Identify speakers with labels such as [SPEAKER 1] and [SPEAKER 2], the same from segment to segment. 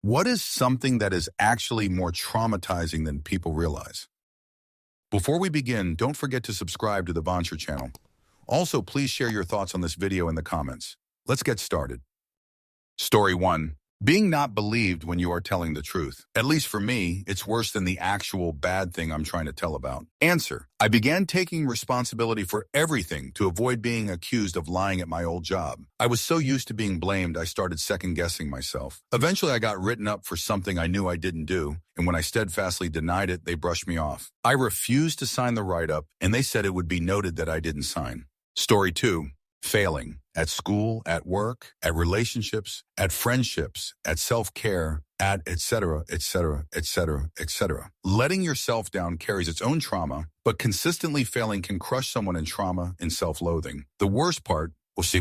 [SPEAKER 1] What is something that is actually more traumatizing than people realize? Before we begin, don't forget to subscribe to the Vancher channel. Also, please share your thoughts on this video in the comments. Let's get started. Story 1. Being not believed when you are telling the truth. At least for me, it's worse than the actual bad thing I'm trying to tell about. Answer. I began taking responsibility for everything to avoid being accused of lying at my old job. I was so used to being blamed, I started second-guessing myself. Eventually, I got written up for something I knew I didn't do, and when I steadfastly denied it, they brushed me off. I refused to sign the write-up, and they said it would be noted that I didn't sign. Story 2. Failing. At school, at work, at relationships, at friendships, at self-care, at etc., etc., etc., etc. Letting yourself down carries its own trauma, but consistently failing can crush someone in trauma and self-loathing. The worst part, is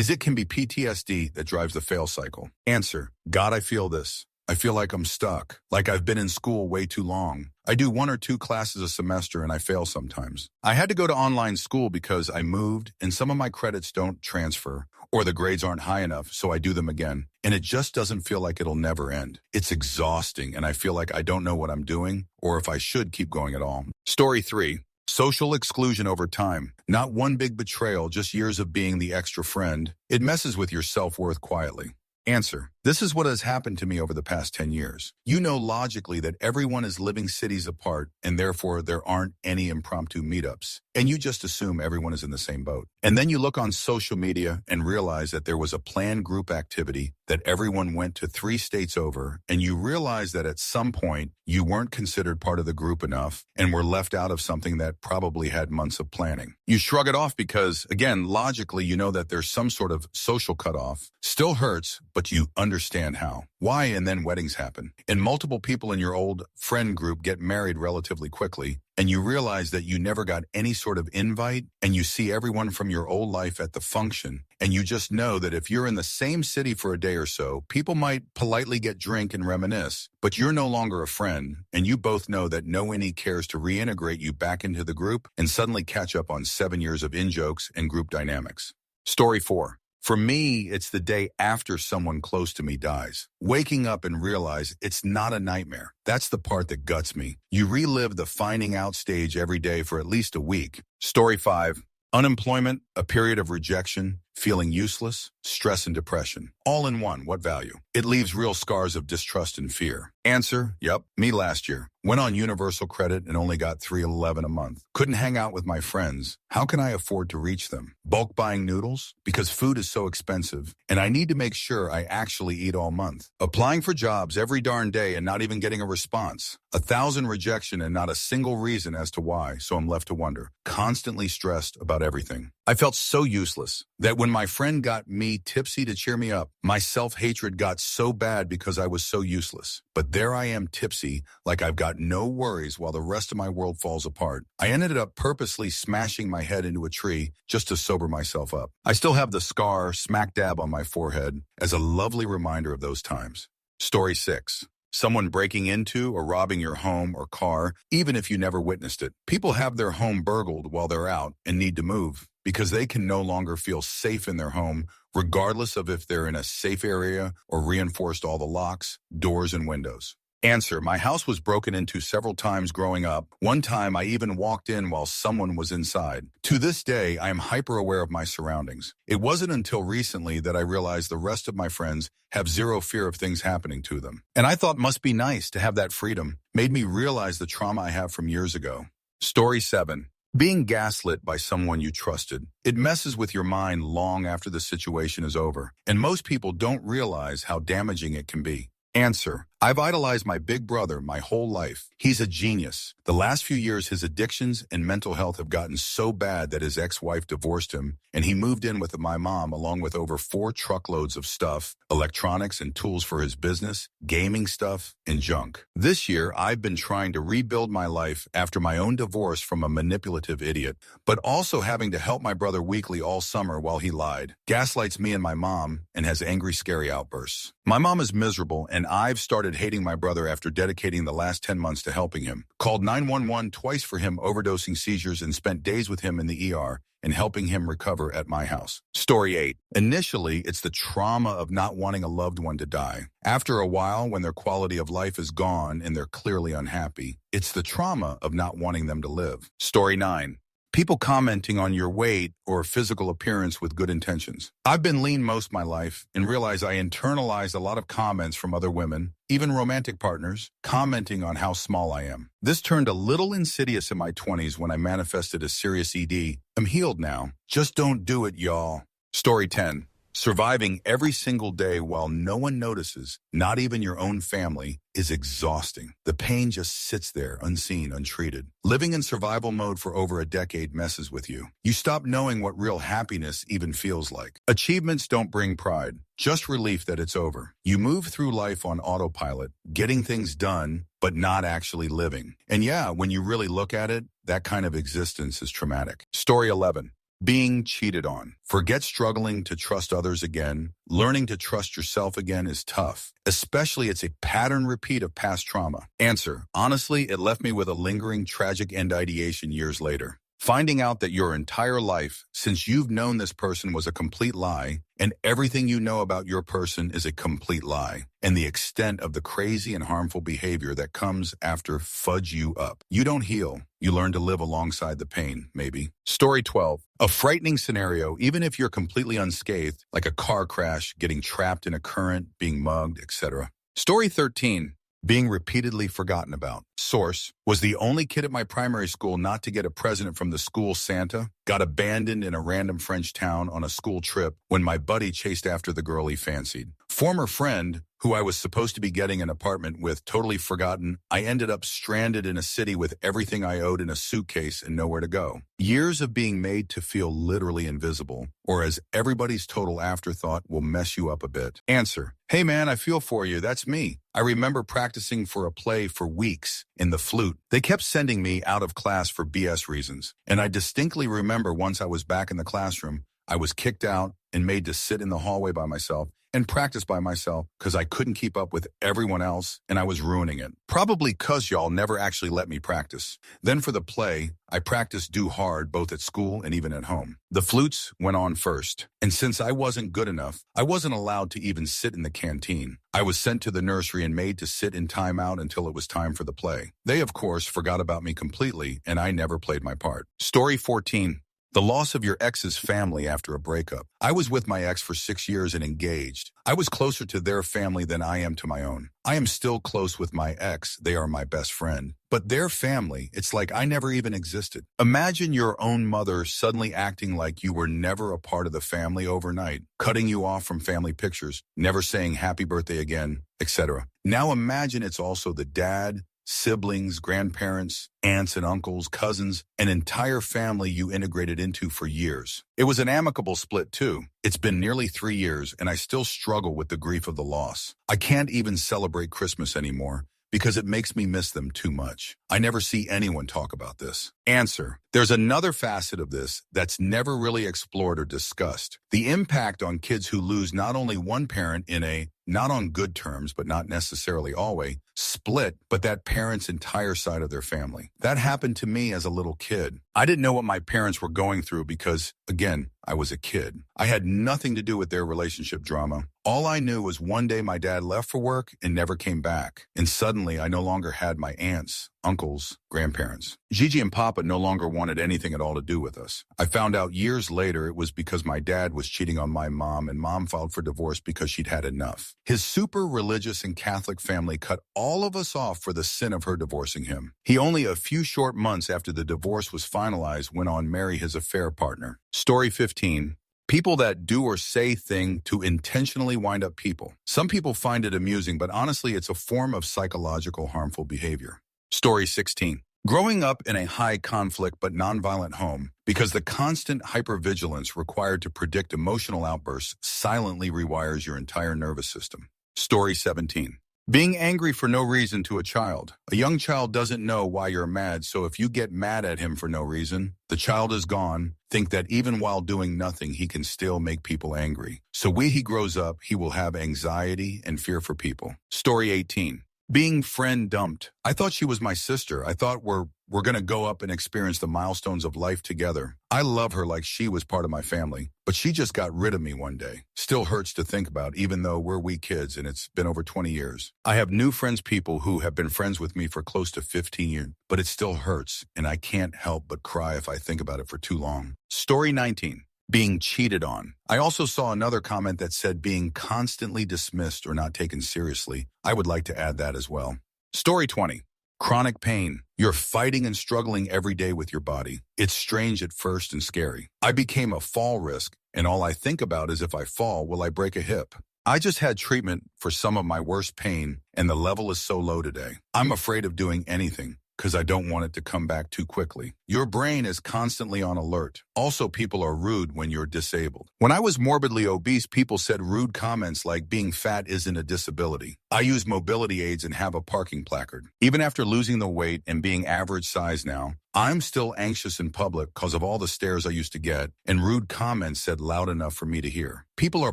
[SPEAKER 1] it can be PTSD that drives the fail cycle. Answer. God, I feel this. I feel like I'm stuck, like I've been in school way too long. I do 1 or 2 classes a semester and I fail sometimes. I had to go to online school because I moved and some of my credits don't transfer or the grades aren't high enough, so I do them again. And it just doesn't feel like it'll never end. It's exhausting and I feel like I don't know what I'm doing or if I should keep going at all. Story 3. Social exclusion over time. Not one big betrayal, just years of being the extra friend. It messes with your self-worth quietly. Answer. This is what has happened to me over the past 10 years. You know logically that everyone is living cities apart and therefore there aren't any impromptu meetups. And you just assume everyone is in the same boat. And then you look on social media and realize that there was a planned group activity that everyone went to 3 states over, and you realize that at some point you weren't considered part of the group enough and were left out of something that probably had months of planning. You shrug it off because, again, logically you know that there's some sort of social cutoff. Still hurts, but you understand how. Why? And then weddings happen. And multiple people in your old friend group get married relatively quickly, and you realize that you never got any sort of invite, and you see everyone from your old life at the function, and you just know that if you're in the same city for a day or so, people might politely get drink and reminisce, but you're no longer a friend, and you both know that no one cares to reintegrate you back into the group and suddenly catch up on 7 years of in-jokes and group dynamics. Story 4. For me, it's the day after someone close to me dies. Waking up and realize it's not a nightmare. That's the part that guts me. You relive the finding out stage every day for at least a week. Story 5. Unemployment, a period of rejection, feeling useless, stress and depression. All in one, what value? It leaves real scars of distrust and fear. Answer, yep, me last year. Went on universal credit and only got $3.11 a month. Couldn't hang out with my friends. How can I afford to reach them? Bulk buying noodles? Because food is so expensive, and I need to make sure I actually eat all month. Applying for jobs every darn day and not even getting a response. 1,000 rejection and not a single reason as to why, so I'm left to wonder. Constantly stressed about everything. I felt so useless that when my friend got me tipsy to cheer me up, my self-hatred got so bad because I was so useless. But there I am tipsy, like I've got no worries while the rest of my world falls apart. I ended up purposely smashing my head into a tree just to sober myself up. I still have the scar smack dab on my forehead as a lovely reminder of those times. Story 6. Someone breaking into or robbing your home or car, even if you never witnessed it. People have their home burgled while they're out and need to move because they can no longer feel safe in their home, regardless of if they're in a safe area or reinforced all the locks, doors, and windows. Answer, my house was broken into several times growing up. One time I even walked in while someone was inside. To this day, I am hyper aware of my surroundings. It wasn't until recently that I realized the rest of my friends have zero fear of things happening to them. And I thought must be nice to have that freedom. Made me realize the trauma I have from years ago. Story 7. Being gaslit by someone you trusted. It messes with your mind long after the situation is over. And most people don't realize how damaging it can be. Answer. I've idolized my big brother my whole life. He's a genius. The last few years, his addictions and mental health have gotten so bad that his ex-wife divorced him, and he moved in with my mom along with over 4 truckloads of stuff, electronics and tools for his business, gaming stuff, and junk. This year, I've been trying to rebuild my life after my own divorce from a manipulative idiot, but also having to help my brother weekly all summer while he lied, gaslights me and my mom, and has angry, scary outbursts. My mom is miserable, and I've started started hating my brother after dedicating the last 10 months to helping him. Called 911 twice for him overdosing seizures and spent days with him in the ER and helping him recover at my house. Story 8. Initially, it's the trauma of not wanting a loved one to die. After a while, when their quality of life is gone and they're clearly unhappy, it's the trauma of not wanting them to live. Story 9. People commenting on your weight or physical appearance with good intentions. I've been lean most of my life and realize I internalized a lot of comments from other women, even romantic partners, commenting on how small I am. This turned a little insidious in my 20s when I manifested a serious ED. I'm healed now. Just don't do it, y'all. Story 10. Surviving every single day while no one notices, not even your own family, is exhausting. The pain just sits there, unseen, untreated. Living in survival mode for over a decade messes with you. You stop knowing what real happiness even feels like. Achievements don't bring pride, just relief that it's over. You move through life on autopilot, getting things done, but not actually living. And yeah, when you really look at it, that kind of existence is traumatic. Story 11. Being cheated on. Forget struggling to trust others again. Learning to trust yourself again is tough. Especially it's a pattern repeat of past trauma. Answer. Honestly, it left me with a lingering tragic end ideation years later. Finding out that your entire life, since you've known this person, was a complete lie, and everything you know about your person is a complete lie, and the extent of the crazy and harmful behavior that comes after fudge you up. You don't heal. You learn to live alongside the pain, maybe. Story 12. A frightening scenario, even if you're completely unscathed, like a car crash, getting trapped in a current, being mugged, etc. Story 13. Being repeatedly forgotten about. Source. Was the only kid at my primary school not to get a present from the school Santa. Got abandoned in a random French town on a school trip when my buddy chased after the girl he fancied. Former friend, who I was supposed to be getting an apartment with, totally forgotten. I ended up stranded in a city with everything I owed in a suitcase and nowhere to go. Years of being made to feel literally invisible, or as everybody's total afterthought, will mess you up a bit. Answer. Hey man, I feel for you. That's me. I remember practicing for a play for weeks in the flute. They kept sending me out of class for BS reasons. And I distinctly remember once I was back in the classroom, I was kicked out and made to sit in the hallway by myself and practice by myself because I couldn't keep up with everyone else and I was ruining it. Probably because y'all never actually let me practice. Then for the play, I practiced do hard both at school and even at home. The flutes went on first. And since I wasn't good enough, I wasn't allowed to even sit in the canteen. I was sent to the nursery and made to sit in timeout until it was time for the play. They, of course, forgot about me completely and I never played my part. Story 14. The loss of your ex's family after a breakup. I was with my ex for 6 years and engaged. I was closer to their family than I am to my own. I am still close with my ex. They are my best friend. But their family, it's like I never even existed. Imagine your own mother suddenly acting like you were never a part of the family overnight, cutting you off from family pictures, never saying happy birthday again, etc. Now imagine it's also the dad, siblings, grandparents, aunts and uncles, cousins, an entire family you integrated into for years. It was an amicable split too. It's been nearly 3 years and I still struggle with the grief of the loss. I can't even celebrate Christmas anymore because it makes me miss them too much. I never see anyone talk about this. Answer. There's another facet of this that's never really explored or discussed. The impact on kids who lose not only one parent in a, not on good terms, but not necessarily always, split, but that parent's entire side of their family. That happened to me as a little kid. I didn't know what my parents were going through because, again, I was a kid. I had nothing to do with their relationship drama. All I knew was one day my dad left for work and never came back. And suddenly I no longer had my aunts, uncles, grandparents. Gigi and Papa no longer wanted anything at all to do with us. I found out years later it was because my dad was cheating on my mom and mom filed for divorce because she'd had enough. His super religious and Catholic family cut all of us off for the sin of her divorcing him. He only a few short months after the divorce was finalized went on to marry his affair partner. Story 15. People that do or say thing to intentionally wind up people. Some people find it amusing, but honestly, it's a form of psychological harmful behavior. Story 16. Growing up in a high conflict but nonviolent home because the constant hypervigilance required to predict emotional outbursts silently rewires your entire nervous system. Story 17. Being angry for no reason to a child. A young child doesn't know why you're mad, so if you get mad at him for no reason, the child is gone. Think that even while doing nothing, he can still make people angry. So when he grows up, he will have anxiety and fear for people. Story 18. Being friend dumped. I thought she was my sister. I thought we're going to go up and experience the milestones of life together. I love her like she was part of my family, but she just got rid of me one day. Still hurts to think about, even though we're wee kids and it's been over 20 years. I have new friends, people who have been friends with me for close to 15 years, but it still hurts, and I can't help but cry if I think about it for too long. Story 19. Being cheated on. I also saw another comment that said being constantly dismissed or not taken seriously. I would like to add that as well. Story 20. Chronic pain. You're fighting and struggling every day with your body. It's strange at first and scary. I became a fall risk, and all I think about is if I fall, will I break a hip? I just had treatment for some of my worst pain, and the level is so low today. I'm afraid of doing anything, because I don't want it to come back too quickly. Your brain is constantly on alert. Also, people are rude when you're disabled. When I was morbidly obese, people said rude comments like being fat isn't a disability. I use mobility aids and have a parking placard. Even after losing the weight and being average size now, I'm still anxious in public because of all the stares I used to get, and rude comments said loud enough for me to hear. People are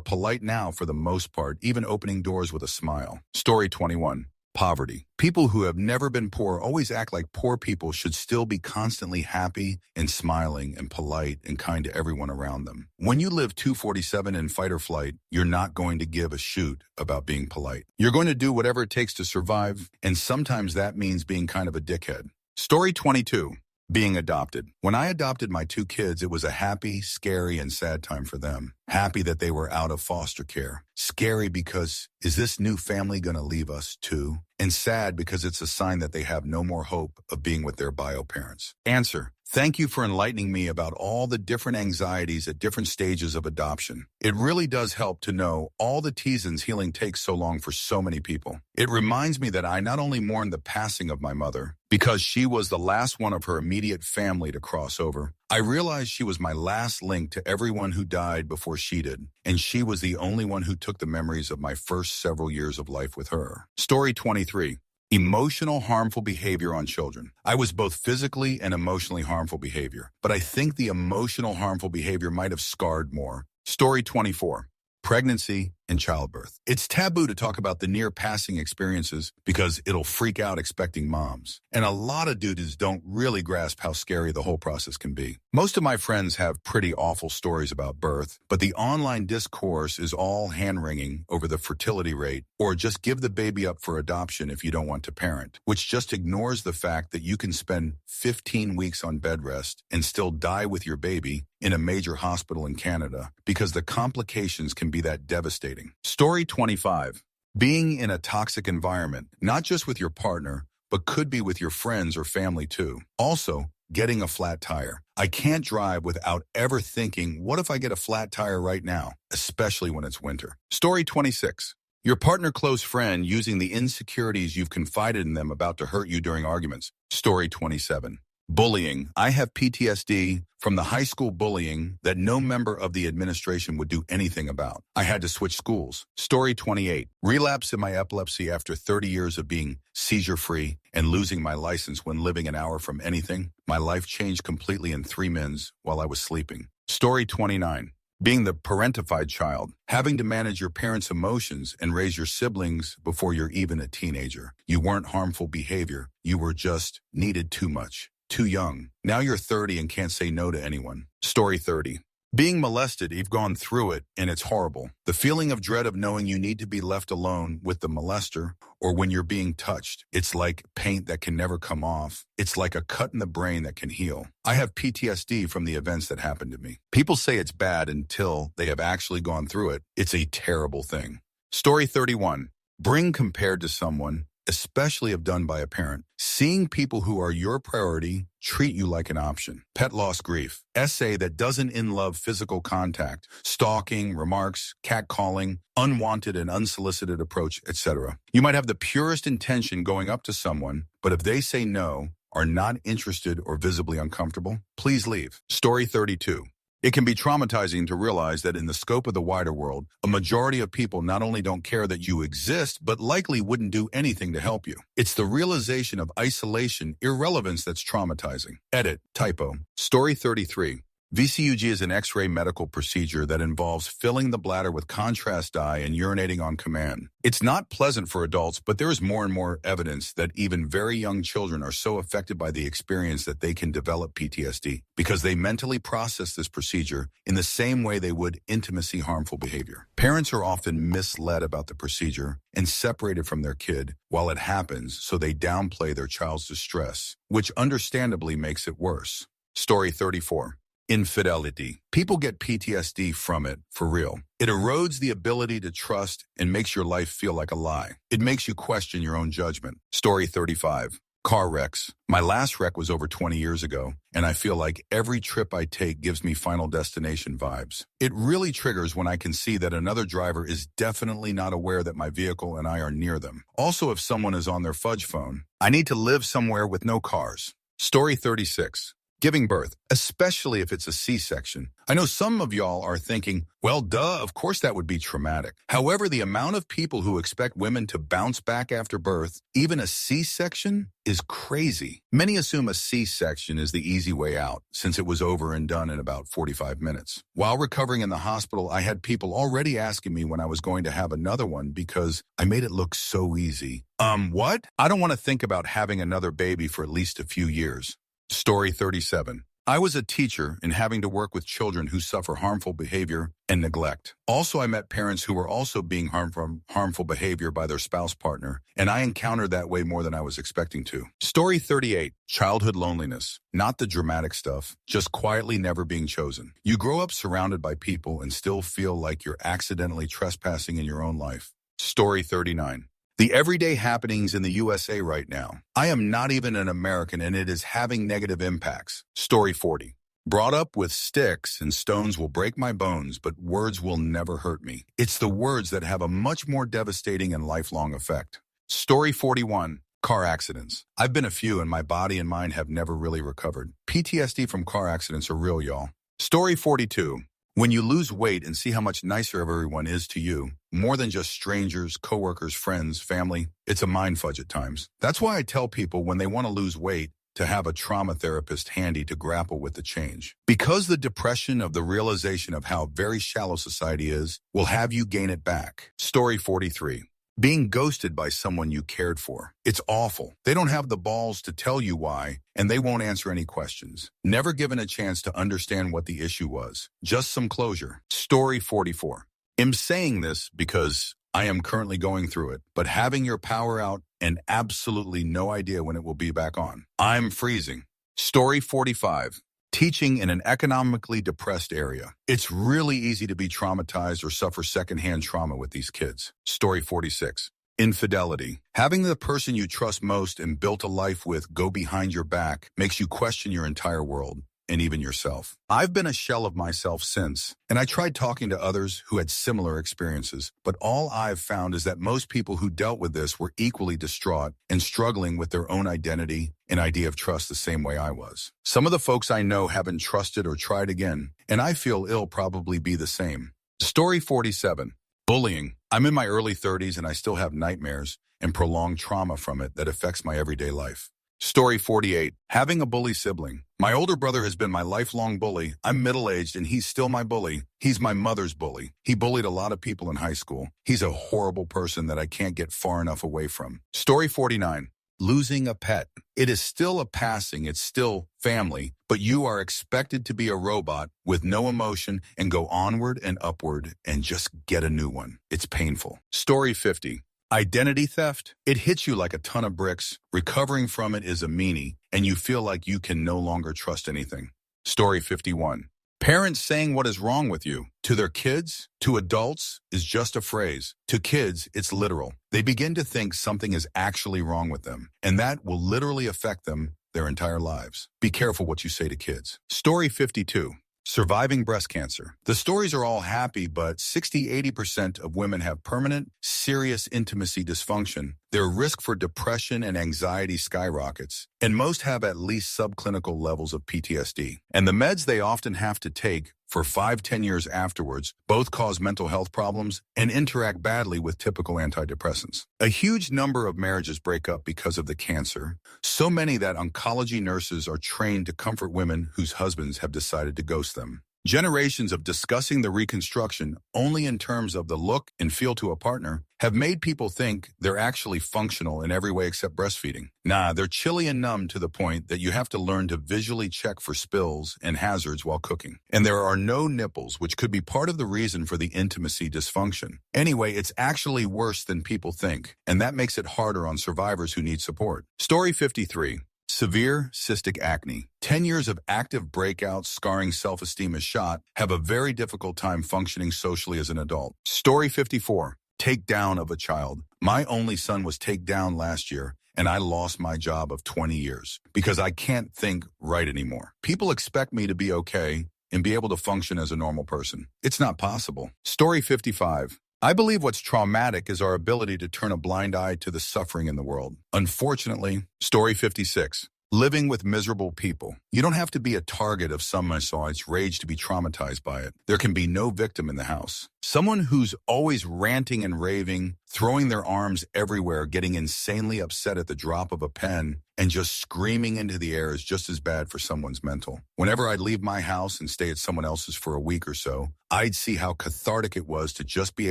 [SPEAKER 1] polite now for the most part, even opening doors with a smile. Story 21. Poverty. People who have never been poor always act like poor people should still be constantly happy and smiling and polite and kind to everyone around them. When you live 247 in fight or flight, you're not going to give a shoot about being polite. You're going to do whatever it takes to survive, and sometimes that means being kind of a dickhead. Story 22. Being adopted. When I adopted my two kids, it was a happy, scary, and sad time for them. Happy that they were out of foster care. Scary because, is this new family going to leave us too? And sad because it's a sign that they have no more hope of being with their bio parents. Answer. Thank you for enlightening me about all the different anxieties at different stages of adoption. It really does help to know all the reasons healing takes so long for so many people. It reminds me that I not only mourn the passing of my mother, because she was the last one of her immediate family to cross over, I realized she was my last link to everyone who died before she did, and she was the only one who took the memories of my first several years of life with her. Story 23. Emotional harmful behavior on children. I was both physically and emotionally harmful behavior, but I think the emotional harmful behavior might have scarred more. Story 24. Pregnancy and childbirth. It's taboo to talk about the near-passing experiences because it'll freak out expecting moms. And a lot of dudes don't really grasp how scary the whole process can be. Most of my friends have pretty awful stories about birth, but the online discourse is all hand-wringing over the fertility rate, or just give the baby up for adoption if you don't want to parent, which just ignores the fact that you can spend 15 weeks on bed rest and still die with your baby in a major hospital in Canada because the complications can be that devastating. Story 25. Being in a toxic environment, not just with your partner, but could be with your friends or family too. Also, getting a flat tire. I can't drive without ever thinking, what if I get a flat tire right now, especially when it's winter. Story 26. Your partner, close friend, using the insecurities you've confided in them about to hurt you during arguments. Story 27. Bullying. I have PTSD from the high school bullying that no member of the administration would do anything about. I had to switch schools. Story 28. Relapse in my epilepsy after 30 years of being seizure-free and losing my license when living an hour from anything. My life changed completely in 3 minutes while I was sleeping. Story 29. Being the parentified child, having to manage your parents' emotions and raise your siblings before you're even a teenager. You weren't harmful behavior. You were just needed too much. Too young. Now you're 30 and can't say no to anyone. Story 30. Being molested, you've gone through it, and it's horrible. The feeling of dread of knowing you need to be left alone with the molester, or when you're being touched. It's like paint that can never come off. It's like a cut in the brain that can heal. I have PTSD from the events that happened to me. People say it's bad until they have actually gone through it. It's a terrible thing. Story 31. Bring compared to someone, especially if done by a parent. Seeing people who are your priority treat you like an option. Pet loss grief. Essay that doesn't in-love physical contact, stalking, remarks, catcalling, unwanted and unsolicited approach, etc. You might have the purest intention going up to someone, but if they say no, are not interested or visibly uncomfortable, please leave. Story 32. It can be traumatizing to realize that in the scope of the wider world, a majority of people not only don't care that you exist, but likely wouldn't do anything to help you. It's the realization of isolation, irrelevance that's traumatizing. Edit, typo. Story 33. VCUG is an X-ray medical procedure that involves filling the bladder with contrast dye and urinating on command. It's not pleasant for adults, but there is more and more evidence that even very young children are so affected by the experience that they can develop PTSD because they mentally process this procedure in the same way they would intimacy harmful behavior. Parents are often misled about the procedure and separated from their kid while it happens, so they downplay their child's distress, which understandably makes it worse. Story 34. Infidelity. People get PTSD from it, for real. It erodes the ability to trust and makes your life feel like a lie. It makes you question your own judgment. Story 35. Car wrecks. My last wreck was over 20 years ago, and I feel like every trip I take gives me Final Destination vibes. It really triggers when I can see that another driver is definitely not aware that my vehicle and I are near them. Also, if someone is on their fudge phone, I need to live somewhere with no cars. Story 36. Giving birth, especially if it's a C-section. I know some of y'all are thinking, well, duh, of course that would be traumatic. However, the amount of people who expect women to bounce back after birth, even a C-section, is crazy. Many assume a C-section is the easy way out, since it was over and done in about 45 minutes. While recovering in the hospital, I had people already asking me when I was going to have another one because I made it look so easy. What? I don't want to think about having another baby for at least a few years. Story 37. I was a teacher and having to work with children who suffer harmful behavior and neglect. Also, I met parents who were also being harmed from harmful behavior by their spouse partner, and I encountered that way more than I was expecting to. Story 38. Childhood loneliness. Not the dramatic stuff, just quietly never being chosen. You grow up surrounded by people and still feel like you're accidentally trespassing in your own life. Story 39. The everyday happenings in the USA right now. I am not even an American and it is having negative impacts. Story 40. Brought up with sticks and stones will break my bones, but words will never hurt me. It's the words that have a much more devastating and lifelong effect. Story 41. Car accidents. I've been a few and my body and mind have never really recovered. PTSD from car accidents are real, y'all. Story 42. When you lose weight and see how much nicer everyone is to you, more than just strangers, coworkers, friends, family, it's a mind fudge at times. That's why I tell people when they want to lose weight to have a trauma therapist handy to grapple with the change. Because the depression of the realization of how very shallow society is will have you gain it back. Story 43. Being ghosted by someone you cared for. It's awful. They don't have the balls to tell you why, and they won't answer any questions. Never given a chance to understand what the issue was. Just some closure. Story 44. I'm saying this because I am currently going through it, but having your power out and absolutely no idea when it will be back on. I'm freezing. Story 45. Teaching in an economically depressed area. It's really easy to be traumatized or suffer secondhand trauma with these kids. Story 46. Infidelity. Having the person you trust most and built a life with go behind your back makes you question your entire world and even yourself. I've been a shell of myself since, and I tried talking to others who had similar experiences, but all I've found is that most people who dealt with this were equally distraught and struggling with their own identity and idea of trust the same way I was. Some of the folks I know haven't trusted or tried again, and I feel it'll probably be the same. Story 47. Bullying. I'm in my early 30s and I still have nightmares and prolonged trauma from it that affects my everyday life. Story 48. Having a bully sibling. My older brother has been my lifelong bully. I'm middle-aged and he's still my bully. He's my mother's bully. He bullied a lot of people in high school. He's a horrible person that I can't get far enough away from. Story 49. Losing a pet. It is still a passing, it's still family, but you are expected to be a robot with no emotion and go onward and upward and just get a new one. It's painful. Story 50. Identity theft. It hits you like a ton of bricks. Recovering from it is a meanie, and you feel like you can no longer trust anything. Story 51. Parents saying what is wrong with you. To their kids, to adults, is just a phrase. To kids, it's literal. They begin to think something is actually wrong with them, and that will literally affect them their entire lives. Be careful what you say to kids. Story 52. Surviving breast cancer. The stories are all happy, but 60–80% of women have permanent, serious intimacy dysfunction their risk for depression and anxiety skyrockets, and most have at least subclinical levels of PTSD. And the meds they often have to take for 5–10 years afterwards both cause mental health problems and interact badly with typical antidepressants. A huge number of marriages break up because of the cancer, so many that oncology nurses are trained to comfort women whose husbands have decided to ghost them. Generations of discussing the reconstruction only in terms of the look and feel to a partner have made people think they're actually functional in every way except breastfeeding. Nah, they're chilly and numb to the point that you have to learn to visually check for spills and hazards while cooking. And there are no nipples, which could be part of the reason for the intimacy dysfunction. Anyway, it's actually worse than people think, and that makes it harder on survivors who need support. Story 53. Severe cystic acne. 10 years of active breakouts, scarring self-esteem is shot, have a very difficult time functioning socially as an adult. Story 54. Take down of a child. My only son was taken down last year, and I lost my job of 20 years because I can't think right anymore. People expect me to be okay and be able to function as a normal person. It's not possible. Story 55. I believe what's traumatic is our ability to turn a blind eye to the suffering in the world. Unfortunately, Story 56. Living with miserable people. You don't have to be a target of some suicide's rage to be traumatized by it. There can be no victim in the house. Someone who's always ranting and raving, throwing their arms everywhere, getting insanely upset at the drop of a pen, and just screaming into the air is just as bad for someone's mental. Whenever I'd leave my house and stay at someone else's for a week or so, I'd see how cathartic it was to just be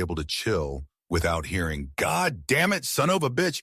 [SPEAKER 1] able to chill without hearing, "God damn it, son of a bitch,"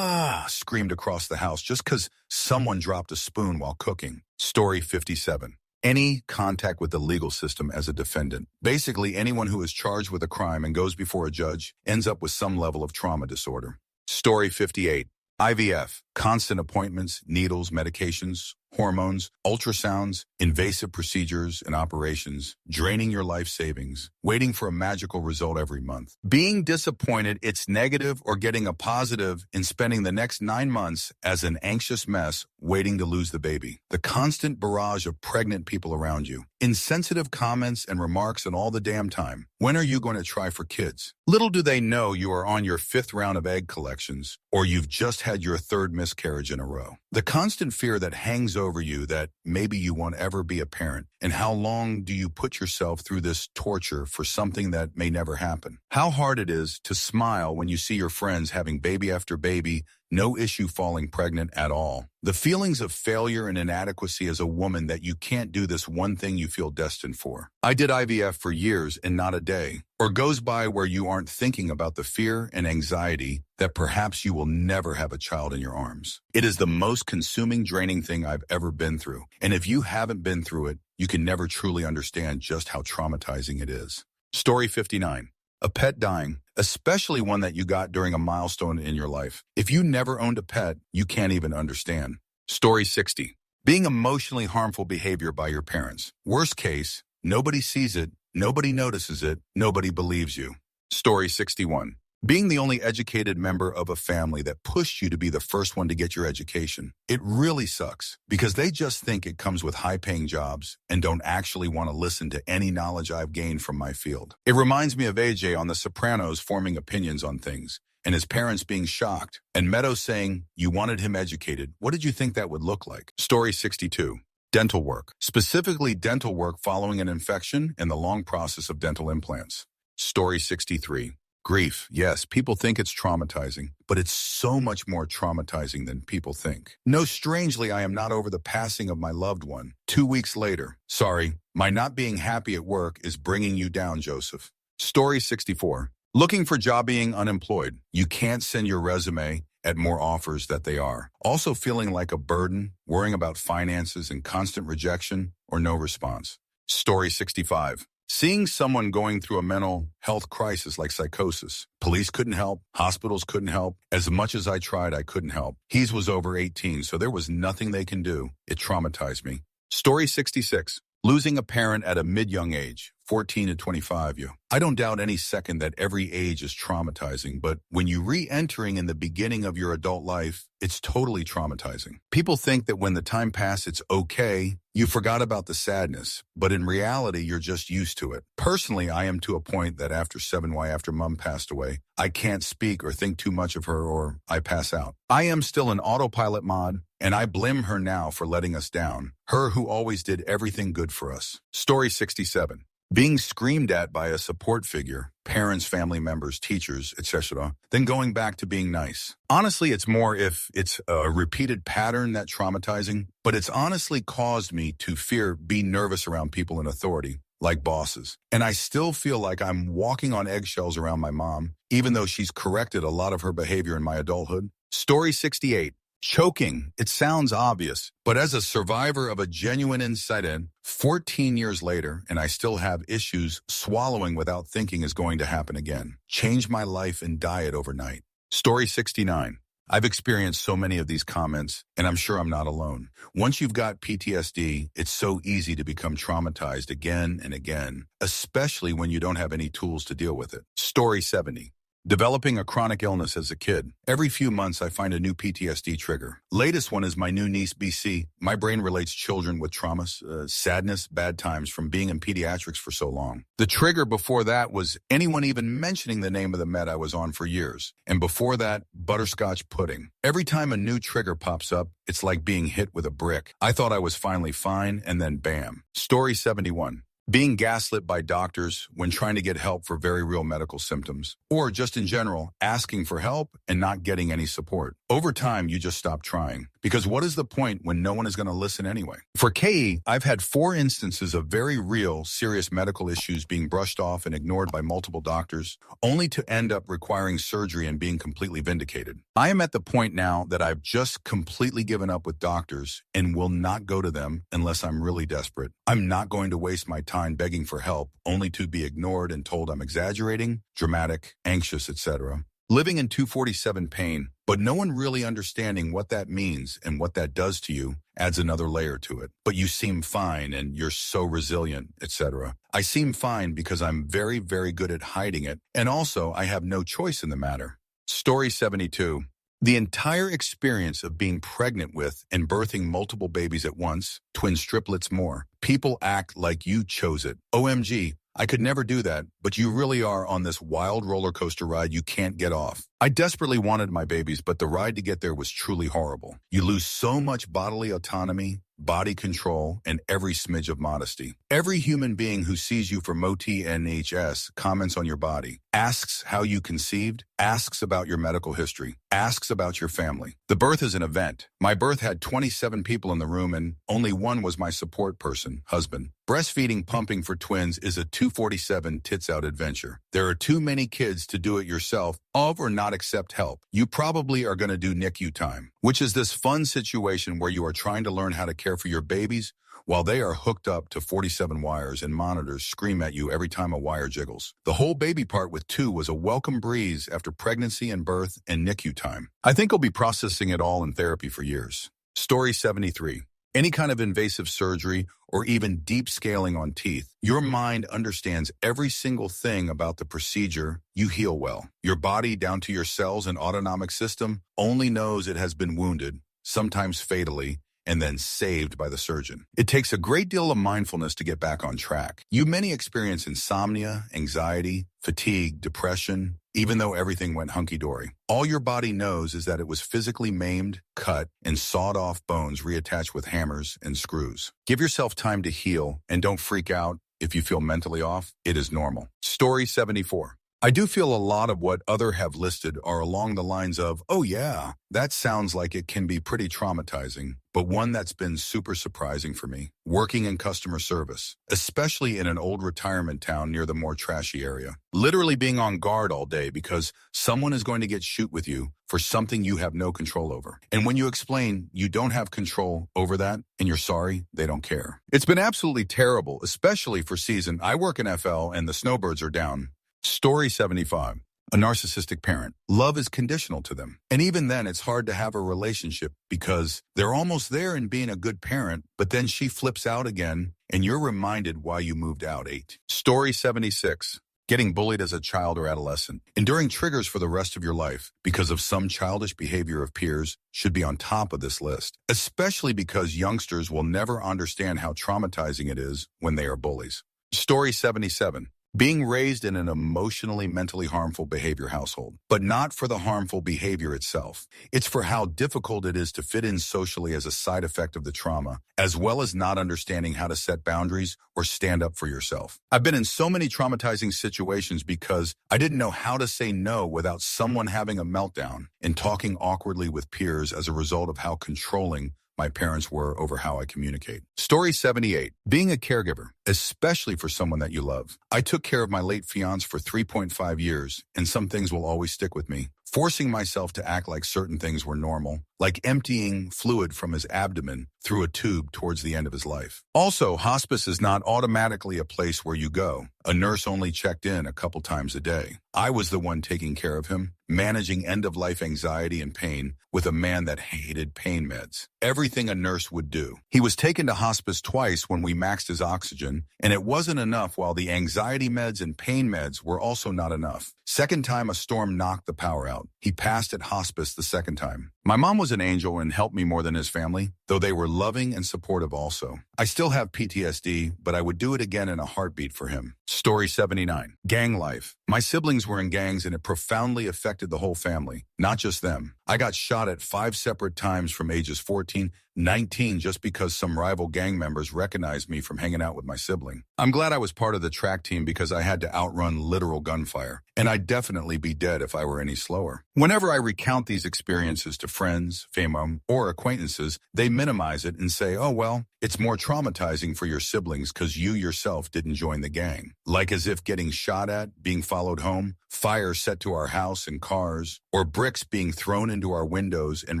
[SPEAKER 1] screamed across the house just because someone dropped a spoon while cooking. Story 57. Any contact with the legal system as a defendant. Basically, anyone who is charged with a crime and goes before a judge ends up with some level of trauma disorder. Story 58. IVF. Constant appointments, needles, medications, hormones, ultrasounds, invasive procedures and operations, draining your life savings, waiting for a magical result every month. Being disappointed it's negative or getting a positive and spending the next 9 months as an anxious mess waiting to lose the baby. The constant barrage of pregnant people around you. Insensitive comments and remarks and all the damn time. When are you going to try for kids? Little do they know you are on your 5th round of egg collections or you've just had your 3rd miscarriage in a row. The constant fear that hangs over you that maybe you won't ever be a parent, and how long do you put yourself through this torture for something that may never happen? How hard it is to smile when you see your friends having baby after baby, no issue falling pregnant at all. The feelings of failure and inadequacy as a woman that you can't do this one thing you feel destined for. I did IVF for years and not a day. Or goes by where you aren't thinking about the fear and anxiety that perhaps you will never have a child in your arms. It is the most consuming, draining thing I've ever been through. And if you haven't been through it, you can never truly understand just how traumatizing it is. Story 59. A pet dying, especially one that you got during a milestone in your life. If you never owned a pet, you can't even understand. Story 60. Being emotionally harmful behavior by your parents. Worst case, nobody sees it, nobody notices it, nobody believes you. Story 61. Being the only educated member of a family that pushed you to be the first one to get your education. It really sucks because they just think it comes with high-paying jobs and don't actually want to listen to any knowledge I've gained from my field. It reminds me of AJ on The Sopranos forming opinions on things and his parents being shocked and Meadows saying, "You wanted him educated. What did you think that would look like?" Story 62. Dental work, specifically dental work following an infection and the long process of dental implants. Story 63. Grief. Yes, people think it's traumatizing, but it's so much more traumatizing than people think. No, strangely, I am not over the passing of my loved one. 2 weeks later. Sorry, my not being happy at work is bringing you down, Joseph. Story 64. Looking for job, being unemployed. You can't send your resume at more offers that they are. Also feeling like a burden, worrying about finances and constant rejection or no response. Story 65. Seeing someone going through a mental health crisis like psychosis. Police couldn't help. Hospitals couldn't help. As much as I tried, I couldn't help. He was over 18, so there was nothing they can do. It traumatized me. Story 66. Losing a parent at a mid-young age. 14 to 25 you. I don't doubt any second that every age is traumatizing, but when you re-entering in the beginning of your adult life, it's totally traumatizing. People think that when the time passes, it's okay, you forgot about the sadness, but in reality, you're just used to it. Personally, I am to a point that after 7Y, after Mom passed away, I can't speak or think too much of her or I pass out. I am still in autopilot mode, and I blame her now for letting us down. Her who always did everything good for us. Story 67. Being screamed at by a support figure, parents, family members, teachers, etc., then going back to being nice. Honestly, it's more if it's a repeated pattern that's traumatizing, but it's honestly caused me to be nervous around people in authority, like bosses. And I still feel like I'm walking on eggshells around my mom, even though she's corrected a lot of her behavior in my adulthood. Story 68. Choking. It sounds obvious, but as a survivor of a genuine incident, 14 years later, and I still have issues swallowing without thinking is going to happen again. Change my life and diet overnight. Story 69. I've experienced so many of these comments, and I'm sure I'm not alone. Once you've got PTSD, it's so easy to become traumatized again and again, especially when you don't have any tools to deal with it. Story 70. Developing a chronic illness as a kid. Every few months, I find a new PTSD trigger. Latest one is my new niece, BC. My brain relates children with traumas, sadness, bad times from being in pediatrics for so long. The trigger before that was anyone even mentioning the name of the med I was on for years. And before that, butterscotch pudding. Every time a new trigger pops up, it's like being hit with a brick. I thought I was finally fine, and then bam. Story 71. Being gaslit by doctors when trying to get help for very real medical symptoms, or just in general, asking for help and not getting any support. Over time, you just stop trying, because what is the point when no one is going to listen anyway? For KE, I've had 4 instances of very real, serious medical issues being brushed off and ignored by multiple doctors, only to end up requiring surgery and being completely vindicated. I am at the point now that I've just completely given up with doctors and will not go to them unless I'm really desperate. I'm not going to waste my time begging for help, only to be ignored and told I'm exaggerating, dramatic, anxious, etc. Living in 247 pain, but no one really understanding what that means and what that does to you adds another layer to it. But you seem fine and you're so resilient, etc. I seem fine because I'm very, very good at hiding it, and also I have no choice in the matter. Story 72. The entire experience of being pregnant with and birthing multiple babies at once, twins, triplets, more. People act like you chose it. OMG, I could never do that, but you really are on this wild roller coaster ride you can't get off. I desperately wanted my babies, but the ride to get there was truly horrible. You lose so much bodily autonomy, body control, and every smidge of modesty. Every human being who sees you for MOTI NHS comments on your body, asks how you conceived, asks about your medical history, asks about your family. The birth is an event. My birth had 27 people in the room and only one was my support person, husband. Breastfeeding pumping for twins is a 247 tits out adventure. There are too many kids to do it yourself, of or not accept help. You probably are going to do NICU time, which is this fun situation where you are trying to learn how to care for your babies while they are hooked up to 47 wires and monitors scream at you every time a wire jiggles. The whole baby part with 2 was a welcome breeze after pregnancy and birth and NICU time. I think I'll be processing it all in therapy for years. Story 73. Any kind of invasive surgery or even deep scaling on teeth, your mind understands every single thing about the procedure. You heal well. Your body, down to your cells and autonomic system, only knows it has been wounded, sometimes fatally, and then saved by the surgeon. It takes a great deal of mindfulness to get back on track. Many experience insomnia, anxiety, fatigue, depression, even though everything went hunky-dory. All your body knows is that it was physically maimed, cut, and sawed off bones reattached with hammers and screws. Give yourself time to heal and don't freak out if you feel mentally off. It is normal. Story 74. I do feel a lot of what others have listed are along the lines of, oh yeah, that sounds like it can be pretty traumatizing, but one that's been super surprising for me. Working in customer service, especially in an old retirement town near the more trashy area. Literally being on guard all day because someone is going to get shoot with you for something you have no control over. And when you explain you don't have control over that and you're sorry, they don't care. It's been absolutely terrible, especially for season. I work in FL and the snowbirds are down. Story 75. A narcissistic parent. Love is conditional to them. And even then, it's hard to have a relationship because they're almost there in being a good parent, but then she flips out again, and you're reminded why you moved out. 8. Story 76. Getting bullied as a child or adolescent. Enduring triggers for the rest of your life because of some childish behavior of peers should be on top of this list, especially because youngsters will never understand how traumatizing it is when they are bullies. Story 77. Being raised in an emotionally, mentally harmful behavior household, but not for the harmful behavior itself. It's for how difficult it is to fit in socially as a side effect of the trauma, as well as not understanding how to set boundaries or stand up for yourself. I've been in so many traumatizing situations because I didn't know how to say no without someone having a meltdown and talking awkwardly with peers as a result of how controlling my parents were over how I communicate. Story 78. Being a caregiver, especially for someone that you love. I took care of my late fiance for 3.5 years, and some things will always stick with me. Forcing myself to act like certain things were normal, like emptying fluid from his abdomen through a tube towards the end of his life. Also, hospice is not automatically a place where you go. A nurse only checked in a couple times a day. I was the one taking care of him, managing end-of-life anxiety and pain with a man that hated pain meds. Everything a nurse would do. He was taken to hospice twice when we maxed his oxygen, and it wasn't enough while the anxiety meds and pain meds were also not enough. Second time a storm knocked the power out. He passed at hospice the second time. My mom was an angel and helped me more than his family, though they were loving and supportive also. I still have PTSD, but I would do it again in a heartbeat for him. Story 79. Gang life. My siblings were in gangs and it profoundly affected the whole family, not just them. I got shot at 5 separate times from ages 14, 19 just because some rival gang members recognized me from hanging out with my sibling. I'm glad I was part of the track team because I had to outrun literal gunfire, and I'd definitely be dead if I were any slower. Whenever I recount these experiences to friends, family, or acquaintances, they minimize it and say, oh well, it's more traumatizing for your siblings because you yourself didn't join the gang. Like as if getting shot at, being followed home, fire set to our house and cars, or bricks being thrown into our windows and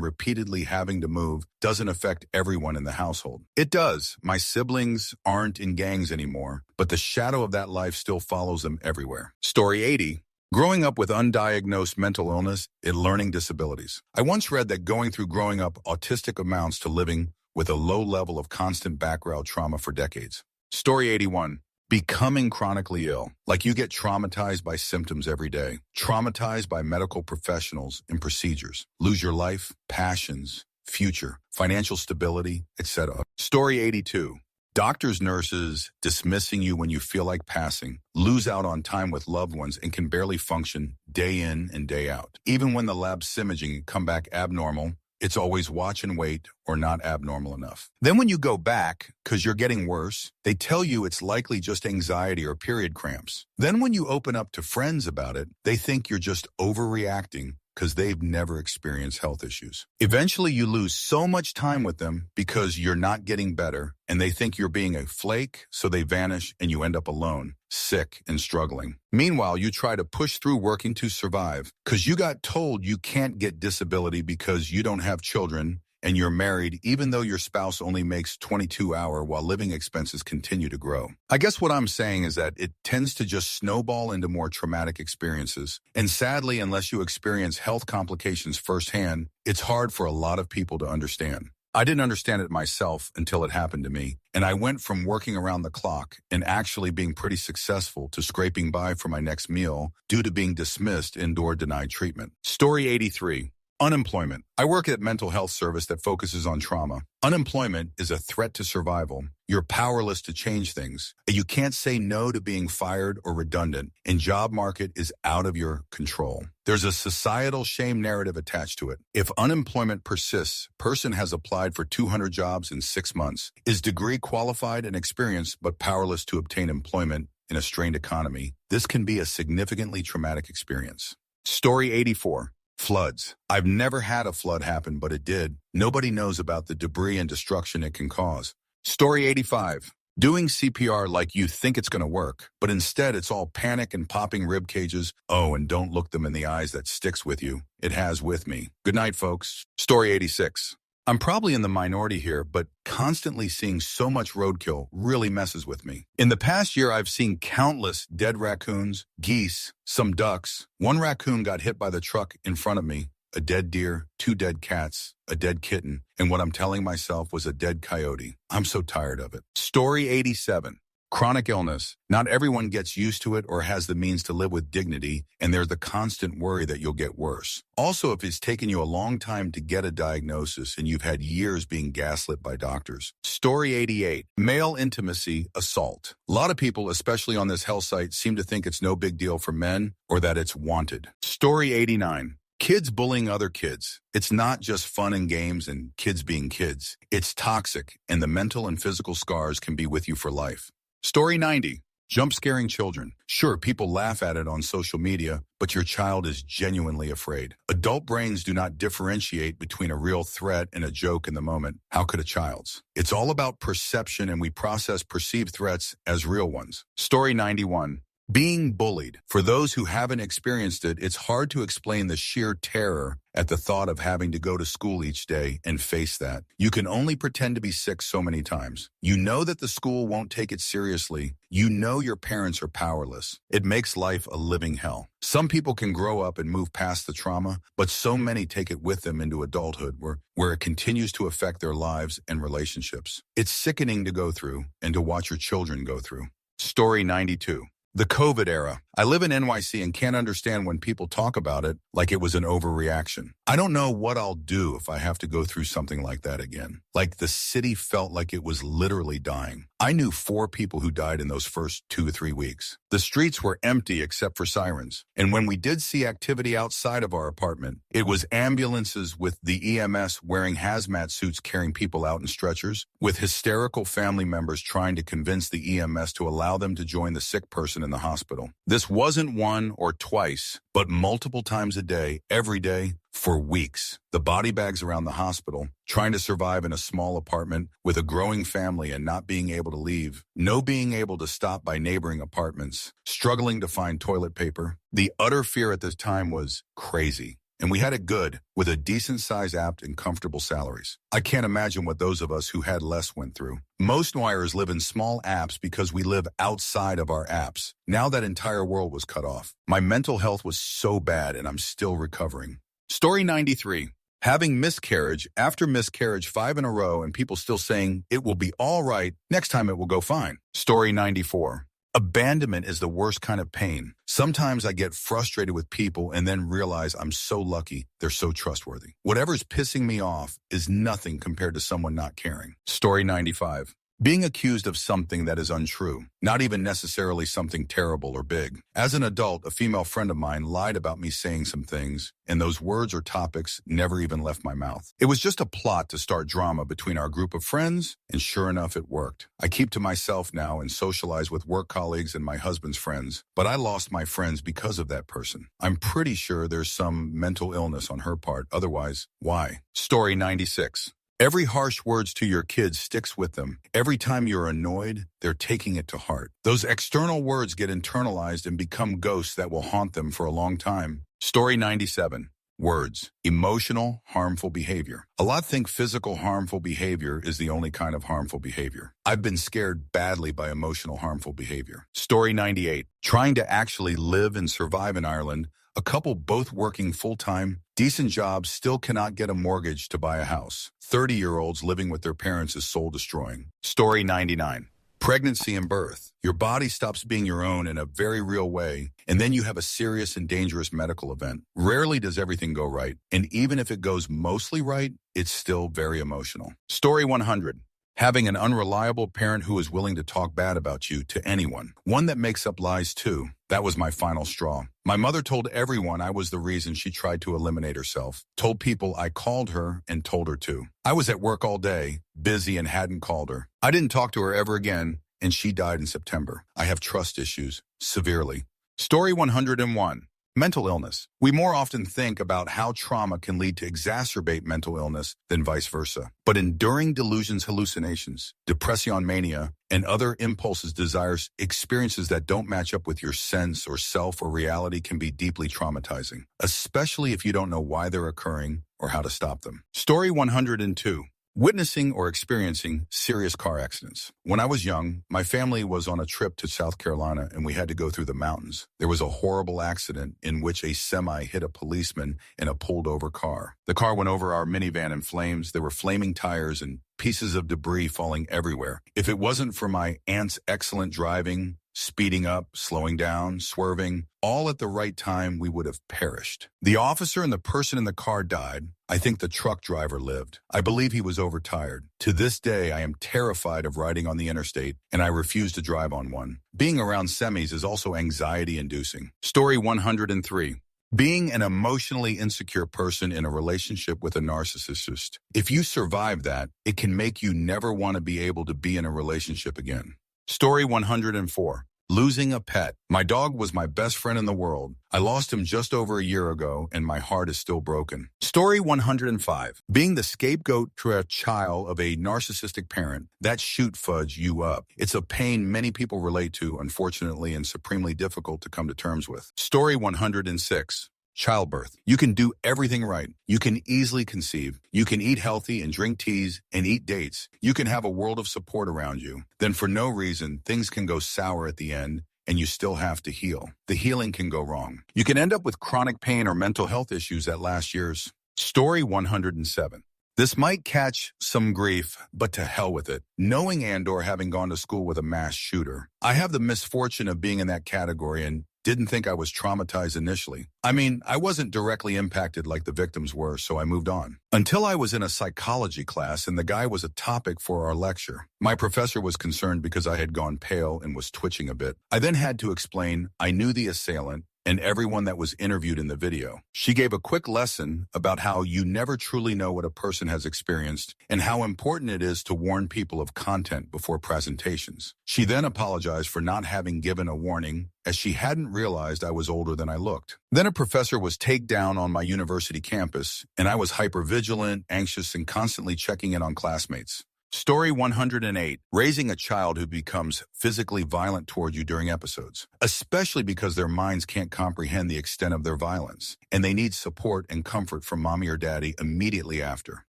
[SPEAKER 1] repeatedly having to move doesn't affect everyone in the household. It does. My siblings aren't in gangs anymore, but the shadow of that life still follows them everywhere. Story 80. Growing up with undiagnosed mental illness and learning disabilities. I once read that going through growing up autistic amounts to living with a low level of constant background trauma for decades. Story 81. Becoming chronically ill, like you get traumatized by symptoms every day, traumatized by medical professionals and procedures, lose your life, passions, future, financial stability, etc. Story 82. Doctors, nurses dismissing you when you feel like passing, lose out on time with loved ones and can barely function day in and day out. Even when the lab's imaging come back abnormal, it's always watch and wait or not abnormal enough. Then when you go back, because you're getting worse, they tell you it's likely just anxiety or period cramps. Then when you open up to friends about it, they think you're just overreacting because they've never experienced health issues. Eventually you lose so much time with them because you're not getting better, and they think you're being a flake, so they vanish and you end up alone, sick and struggling. Meanwhile, you try to push through working to survive because you got told you can't get disability because you don't have children and you're married even though your spouse only makes 22-hour while living expenses continue to grow. I guess what I'm saying is that it tends to just snowball into more traumatic experiences. And sadly, unless you experience health complications firsthand, it's hard for a lot of people to understand. I didn't understand it myself until it happened to me, and I went from working around the clock and actually being pretty successful to scraping by for my next meal due to being dismissed and/or denied treatment. Story 83. Unemployment. I work at a mental health service that focuses on trauma. Unemployment is a threat to survival. You're powerless to change things. You can't say no to being fired or redundant, and job market is out of your control. There's a societal shame narrative attached to it. If unemployment persists, person has applied for 200 jobs in 6 months, is degree qualified and experienced but powerless to obtain employment in a strained economy. This can be a significantly traumatic experience. Story 84. Floods. I've never had a flood happen, but it did. Nobody knows about the debris and destruction it can cause. Story 85. Doing CPR like you think it's going to work, but instead it's all panic and popping rib cages. Oh, and don't look them in the eyes. That sticks with you. It has with me. Good night, folks. Story 86. I'm probably in the minority here, but constantly seeing so much roadkill really messes with me. In the past year, I've seen countless dead raccoons, geese, some ducks. One raccoon got hit by the truck in front of me, a dead deer, two dead cats, a dead kitten, and what I'm telling myself was a dead coyote. I'm so tired of it. Story 87. Chronic illness. Not everyone gets used to it or has the means to live with dignity, and there's the constant worry that you'll get worse. Also, if it's taken you a long time to get a diagnosis and you've had years being gaslit by doctors. Story 88. Male intimacy assault. A lot of people, especially on this hell site, seem to think it's no big deal for men or that it's wanted. Story 89. Kids bullying other kids. It's not just fun and games and kids being kids. It's toxic, and the mental and physical scars can be with you for life. Story 90. Jump scaring children. Sure, people laugh at it on social media, but your child is genuinely afraid. Adult brains do not differentiate between a real threat and a joke in the moment. How could a child's? It's all about perception, and we process perceived threats as real ones. Story 91. Being bullied. For those who haven't experienced it, it's hard to explain the sheer terror at the thought of having to go to school each day and face that. You can only pretend to be sick so many times. You know that the school won't take it seriously. You know your parents are powerless. It makes life a living hell. Some people can grow up and move past the trauma, but so many take it with them into adulthood where it continues to affect their lives and relationships. It's sickening to go through and to watch your children go through. Story 92. The COVID era. I live in NYC and can't understand when people talk about it like it was an overreaction. I don't know what I'll do if I have to go through something like that again. Like the city felt like it was literally dying. I knew 4 people who died in those first 2 to 3 weeks. The streets were empty except for sirens. And when we did see activity outside of our apartment, it was ambulances with the EMS wearing hazmat suits carrying people out in stretchers, with hysterical family members trying to convince the EMS to allow them to join the sick person in the hospital. This wasn't one or twice, but multiple times a day, every day, for weeks. The body bags around the hospital, trying to survive in a small apartment with a growing family and not being able to leave, no being able to stop by neighboring apartments, struggling to find toilet paper. The utter fear at this time was crazy. And we had it good, with a decent-sized app and comfortable salaries. I can't imagine what those of us who had less went through. Most wires live in small apps because we live outside of our apps. Now that entire world was cut off. My mental health was so bad, and I'm still recovering. Story 93. Having miscarriage after miscarriage 5 in a row and people still saying, it will be all right, next time it will go fine. Story 94. Abandonment is the worst kind of pain. Sometimes I get frustrated with people and then realize I'm so lucky they're so trustworthy. Whatever's pissing me off is nothing compared to someone not caring. Story 95. Being accused of something that is untrue, not even necessarily something terrible or big. As an adult, a female friend of mine lied about me saying some things, and those words or topics never even left my mouth. It was just a plot to start drama between our group of friends, and sure enough, it worked. I keep to myself now and socialize with work colleagues and my husband's friends, but I lost my friends because of that person. I'm pretty sure there's some mental illness on her part. Otherwise, why? Story 96. Every harsh words to your kids sticks with them. Every time you're annoyed, they're taking it to heart. Those external words get internalized and become ghosts that will haunt them for a long time. Story 97. Words. Emotional, harmful behavior. A lot think physical harmful behavior is the only kind of harmful behavior. I've been scared badly by emotional harmful behavior. Story 98. Trying to actually live and survive in Ireland. A couple both working full-time, decent jobs, still cannot get a mortgage to buy a house. 30-year-olds living with their parents is soul-destroying. Story 99. Pregnancy and birth. Your body stops being your own in a very real way, and then you have a serious and dangerous medical event. Rarely does everything go right, and even if it goes mostly right, it's still very emotional. Story 100. Having an unreliable parent who is willing to talk bad about you to anyone. One that makes up lies too. That was my final straw. My mother told everyone I was the reason she tried to eliminate herself. Told people I called her and told her to. I was at work all day, busy, and hadn't called her. I didn't talk to her ever again, and she died in September. I have trust issues, severely. Story 101. Mental illness. We more often think about how trauma can lead to exacerbate mental illness than vice versa. But enduring delusions, hallucinations, depression mania, and other impulses, desires, experiences that don't match up with your sense or self or reality can be deeply traumatizing, especially if you don't know why they're occurring or how to stop them. Story 102. Witnessing or experiencing serious car accidents. When I was young, my family was on a trip to South Carolina and we had to go through the mountains. There was a horrible accident in which a semi hit a policeman in a pulled over car. The car went over our minivan in flames. There were flaming tires and pieces of debris falling everywhere. If it wasn't for my aunt's excellent driving, speeding up, slowing down, swerving, all at the right time, we would have perished. The officer and the person in the car died. I think the truck driver lived. I believe he was overtired. To this day, I am terrified of riding on the interstate, and I refuse to drive on one. Being around semis is also anxiety-inducing. Story 103. Being an emotionally insecure person in a relationship with a narcissist. If you survive that, it can make you never want to be able to be in a relationship again. Story 104. Losing a pet. My dog was my best friend in the world. I lost him just over a year ago, and my heart is still broken. Story 105. Being the scapegoat to a child of a narcissistic parent. That shoot fudge you up. It's a pain many people relate to, unfortunately, and supremely difficult to come to terms with. Story 106. Childbirth. You can do everything right. You can easily conceive. You can eat healthy and drink teas and eat dates. You can have a world of support around you. Then for no reason, things can go sour at the end and you still have to heal. The healing can go wrong. You can end up with chronic pain or mental health issues that last years. Story 107. This might catch some grief, but to hell with it. Knowing and/or having gone to school with a mass shooter, I have the misfortune of being in that category and didn't think I was traumatized initially. I mean, I wasn't directly impacted like the victims were, so I moved on. Until I was in a psychology class and the guy was a topic for our lecture. My professor was concerned because I had gone pale and was twitching a bit. I then had to explain I knew the assailant and everyone that was interviewed in the video. She gave a quick lesson about how you never truly know what a person has experienced and how important it is to warn people of content before presentations. She then apologized for not having given a warning as she hadn't realized I was older than I looked. Then a professor was taken down on my university campus and I was hypervigilant, anxious, and constantly checking in on classmates. Story 108. Raising a child who becomes physically violent toward you during episodes, especially because their minds can't comprehend the extent of their violence, and they need support and comfort from mommy or daddy immediately after.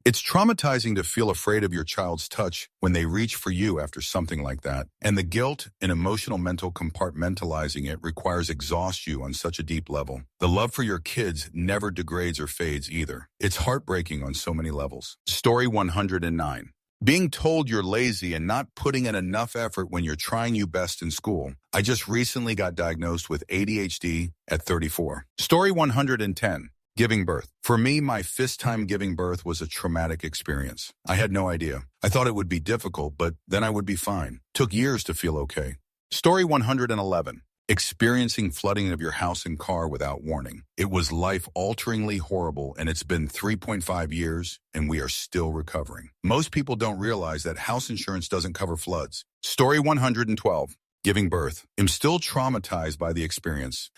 [SPEAKER 1] It's traumatizing to feel afraid of your child's touch when they reach for you after something like that, and the guilt and emotional mental compartmentalizing it requires exhaust you on such a deep level. The love for your kids never degrades or fades either. It's heartbreaking on so many levels. Story 109. Being told you're lazy and not putting in enough effort when you're trying your best in school. I just recently got diagnosed with ADHD at 34. Story 110. Giving birth. For me, my first time giving birth was a traumatic experience. I had no idea. I thought it would be difficult, but then I would be fine. Took years to feel okay. Story 111. Experiencing flooding of your house and car without warning. It was life-alteringly horrible, and it's been 3.5 years, and we are still recovering. Most people don't realize that house insurance doesn't cover floods. Story 112. Giving birth. I'm still traumatized by the experience.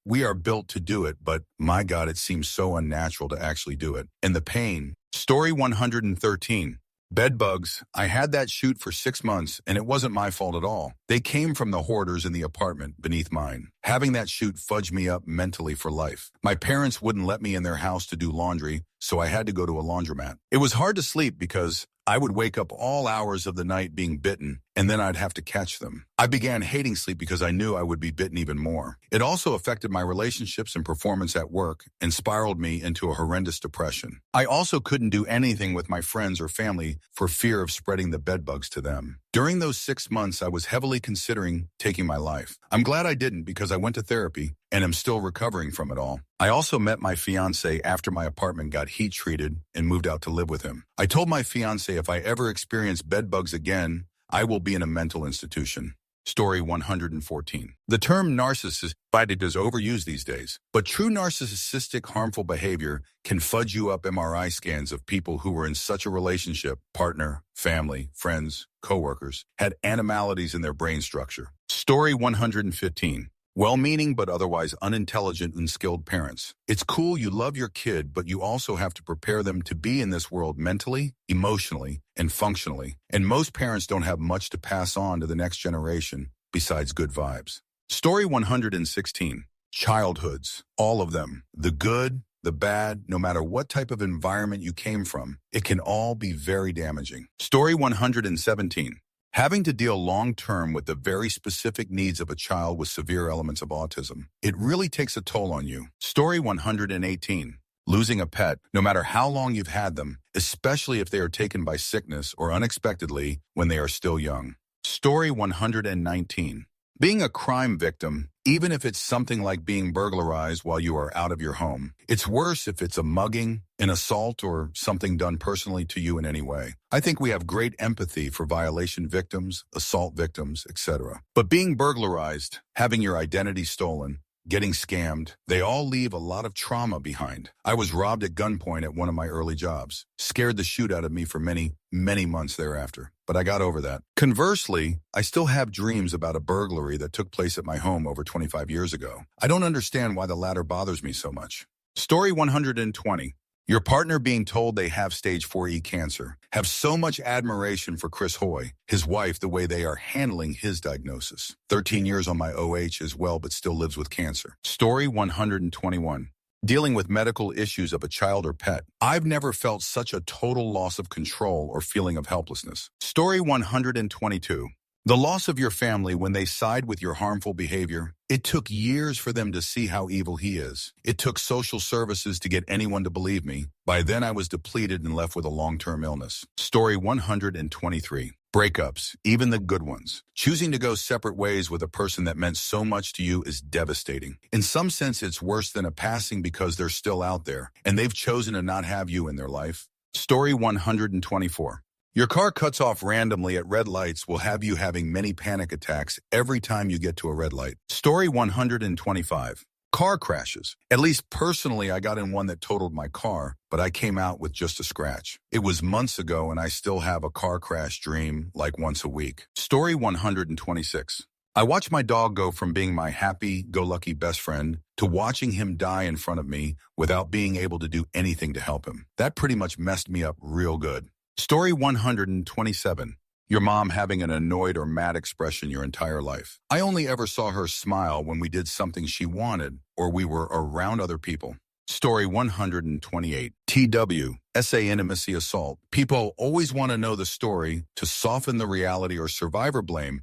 [SPEAKER 1] We are built to do it, but my God, it seems so unnatural to actually do it. And the pain. Story 113. Bed bugs. I had that shoot for 6 months, and it wasn't my fault at all. They came from the hoarders in the apartment beneath mine. Having that shoot fudged me up mentally for life. My parents wouldn't let me in their house to do laundry, so I had to go to a laundromat. It was hard to sleep because I would wake up all hours of the night being bitten, and then I'd have to catch them. I began hating sleep because I knew I would be bitten even more. It also affected my relationships and performance at work and spiraled me into a horrendous depression. I also couldn't do anything with my friends or family for fear of spreading the bedbugs to them. During those 6 months, I was heavily considering taking my life. I'm glad I didn't because I went to therapy and am still recovering from it all. I also met my fiance after my apartment got heat treated and moved out to live with him. I told my fiance if I ever experience bedbugs again, I will be in a mental institution. Story 114. The term narcissist is overused these days, but true narcissistic harmful behavior can fudge you up MRI scans of people who were in such a relationship, partner, family, friends, coworkers, had anomalies in their brain structure. Story 115. Well-meaning but otherwise unintelligent and skilled parents. It's cool you love your kid, but you also have to prepare them to be in this world mentally, emotionally, and functionally. And most parents don't have much to pass on to the next generation besides good vibes. Story 116. Childhoods. All of them. The good, the bad, no matter what type of environment you came from, it can all be very damaging. Story 117. Having to deal long-term with the very specific needs of a child with severe elements of autism. It really takes a toll on you. Story 118. Losing a pet, no matter how long you've had them, especially if they are taken by sickness or unexpectedly when they are still young. Story 119. Being a crime victim, even if it's something like being burglarized while you are out of your home. It's worse if it's a mugging, an assault, or something done personally to you in any way. I think we have great empathy for violation victims, assault victims, etc. But being burglarized, having your identity stolen, getting scammed, they all leave a lot of trauma behind. I was robbed at gunpoint at one of my early jobs. Scared the shoot out of me for many, many months thereafter. But I got over that. Conversely, I still have dreams about a burglary that took place at my home over 25 years ago. I don't understand why the latter bothers me so much. Story 120. Your partner being told they have stage 4E cancer. Have so much admiration for Chris Hoy, his wife, the way they are handling his diagnosis. 13 years on my OH as well, but still lives with cancer. Story 121. Dealing with medical issues of a child or pet. I've never felt such a total loss of control or feeling of helplessness. Story 122. The loss of your family when they side with your harmful behavior. It took years for them to see how evil he is. It took social services to get anyone to believe me. By then I was depleted and left with a long-term illness. Story 123. Breakups, even the good ones. Choosing to go separate ways with a person that meant so much to you is devastating. In some sense, it's worse than a passing because they're still out there, and they've chosen to not have you in their life. Story 124. Your car cuts off randomly at red lights will have you having many panic attacks every time you get to a red light. Story 125. Car crashes. At least personally, I got in one that totaled my car, but I came out with just a scratch. It was months ago and I still have a car crash dream like once a week. Story 126. I watched my dog go from being my happy-go-lucky best friend to watching him die in front of me without being able to do anything to help him. That pretty much messed me up real good. Story 127. Your mom having an annoyed or mad expression your entire life. I only ever saw her smile when we did something she wanted or we were around other people. Story 128. TW. SA intimacy assault. People always want to know the story to soften the reality or survivor blame.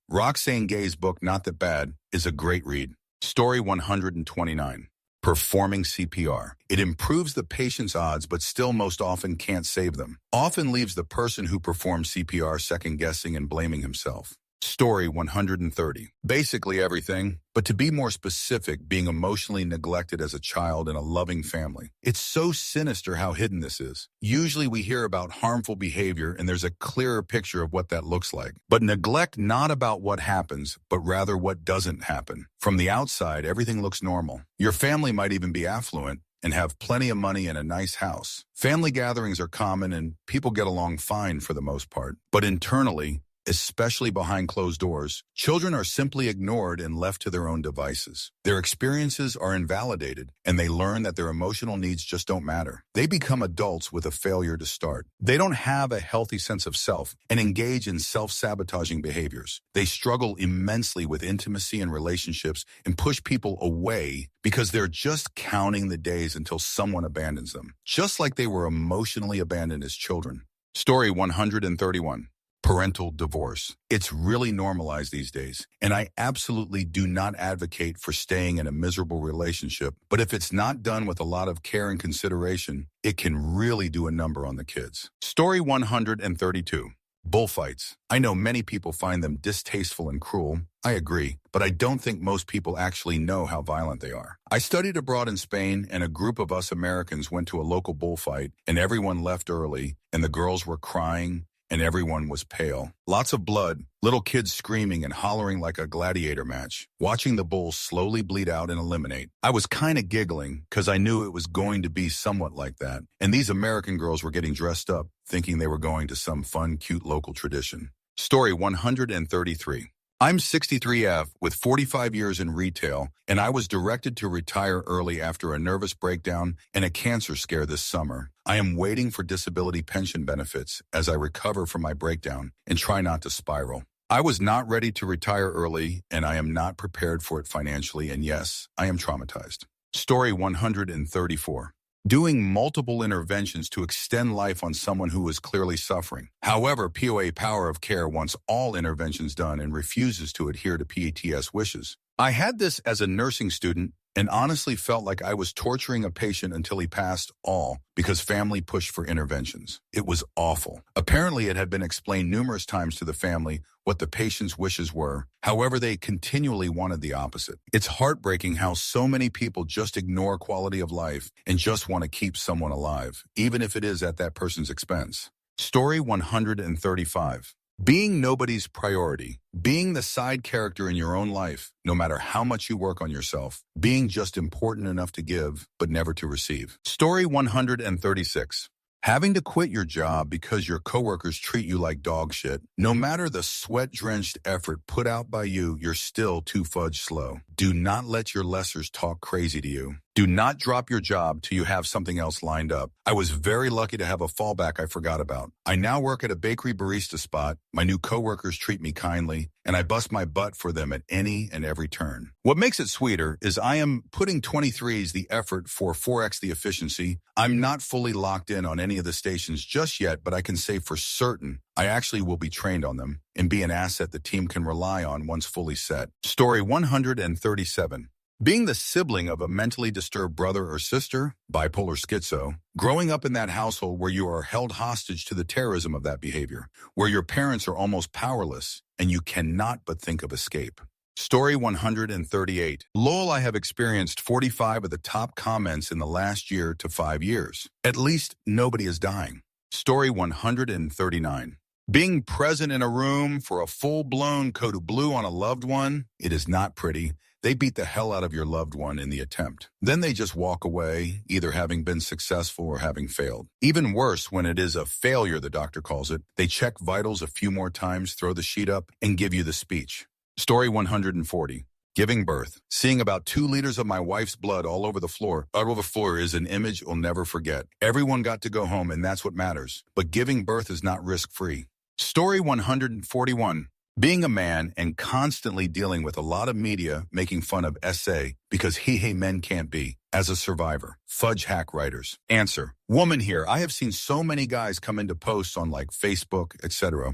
[SPEAKER 1] Roxane Gay's book, Not That Bad, is a great read. Story 129. Performing CPR. It improves the patient's odds, but still most often can't save them. Often leaves the person who performs CPR second-guessing and blaming himself. Story 130. Basically everything, but to be more specific, being emotionally neglected as a child in a loving family. It's so sinister how hidden this is. Usually we hear about harmful behavior and there's a clearer picture of what that looks like. But neglect not about what happens, but rather what doesn't happen. From the outside, everything looks normal. Your family might even be affluent and have plenty of money and a nice house. Family gatherings are common and people get along fine for the most part. But internally, especially behind closed doors, children are simply ignored and left to their own devices. Their experiences are invalidated, and they learn that their emotional needs just don't matter. They become adults with a failure to start. They don't have a healthy sense of self and engage in self-sabotaging behaviors. They struggle immensely with intimacy and relationships and push people away because they're just counting the days until someone abandons them, just like they were emotionally abandoned as children. Story 131. Parental divorce. It's really normalized these days, and I absolutely do not advocate for staying in a miserable relationship, but if it's not done with a lot of care and consideration, it can really do a number on the kids. Story 132. Bullfights. I know many people find them distasteful and cruel. I agree, but I don't think most people actually know how violent they are. I studied abroad in Spain, and a group of us Americans went to a local bullfight, and everyone left early, and the girls were crying, and everyone was pale. Lots of blood, little kids screaming and hollering like a gladiator match, watching the bulls slowly bleed out and eliminate. I was kind of giggling because I knew it was going to be somewhat like that, and these American girls were getting dressed up, thinking they were going to some fun, cute local tradition. Story 133. I'm 63F with 45 years in retail, and I was directed to retire early after a nervous breakdown and a cancer scare this summer. I am waiting for disability pension benefits as I recover from my breakdown and try not to spiral. I was not ready to retire early, and I am not prepared for it financially, and yes, I am traumatized. Story 134. Doing multiple interventions to extend life on someone who is clearly suffering. However, POA Power of Care wants all interventions done and refuses to adhere to PETS wishes. I had this as a nursing student and honestly felt like I was torturing a patient until he passed, all because family pushed for interventions. It was awful. Apparently, it had been explained numerous times to the family what the patient's wishes were. However, they continually wanted the opposite. It's heartbreaking how so many people just ignore quality of life and just want to keep someone alive, even if it is at that person's expense. Story 135. Being nobody's priority, being the side character in your own life, no matter how much you work on yourself, being just important enough to give, but never to receive. Story 136. Having to quit your job because your coworkers treat you like dog shit. No matter the sweat-drenched effort put out by you, you're still too fudge slow. Do not let your lessers talk crazy to you. Do not drop your job till you have something else lined up. I was very lucky to have a fallback I forgot about. I now work at a bakery barista spot. My new coworkers treat me kindly, and I bust my butt for them at any and every turn. What makes it sweeter is I am putting 23's the effort for 4x the efficiency. I'm not fully locked in on any of the stations just yet, but I can say for certain I actually will be trained on them and be an asset the team can rely on once fully set. Story 137. Being the sibling of a mentally disturbed brother or sister, bipolar schizo, growing up in that household where you are held hostage to the terrorism of that behavior, where your parents are almost powerless and you cannot but think of escape. Story 138. Lol, I have experienced 45 of the top comments in the last year to 5 years. At least nobody is dying. Story 139. Being present in a room for a full-blown coat of blue on a loved one, it is not pretty. They beat the hell out of your loved one in the attempt. Then they just walk away, either having been successful or having failed. Even worse, when it is a failure, the doctor calls it, they check vitals a few more times, throw the sheet up, and give you the speech. Story 140. Giving birth. Seeing about 2 liters of my wife's blood all over the floor is an image you'll never forget. Everyone got to go home, and that's what matters. But giving birth is not risk-free. Story 141. Being a man and constantly dealing with a lot of media making fun of SA because he men can't be. As a survivor. Fudge hack writers. Answer. Woman here. I have seen so many guys come into posts on like Facebook, etc.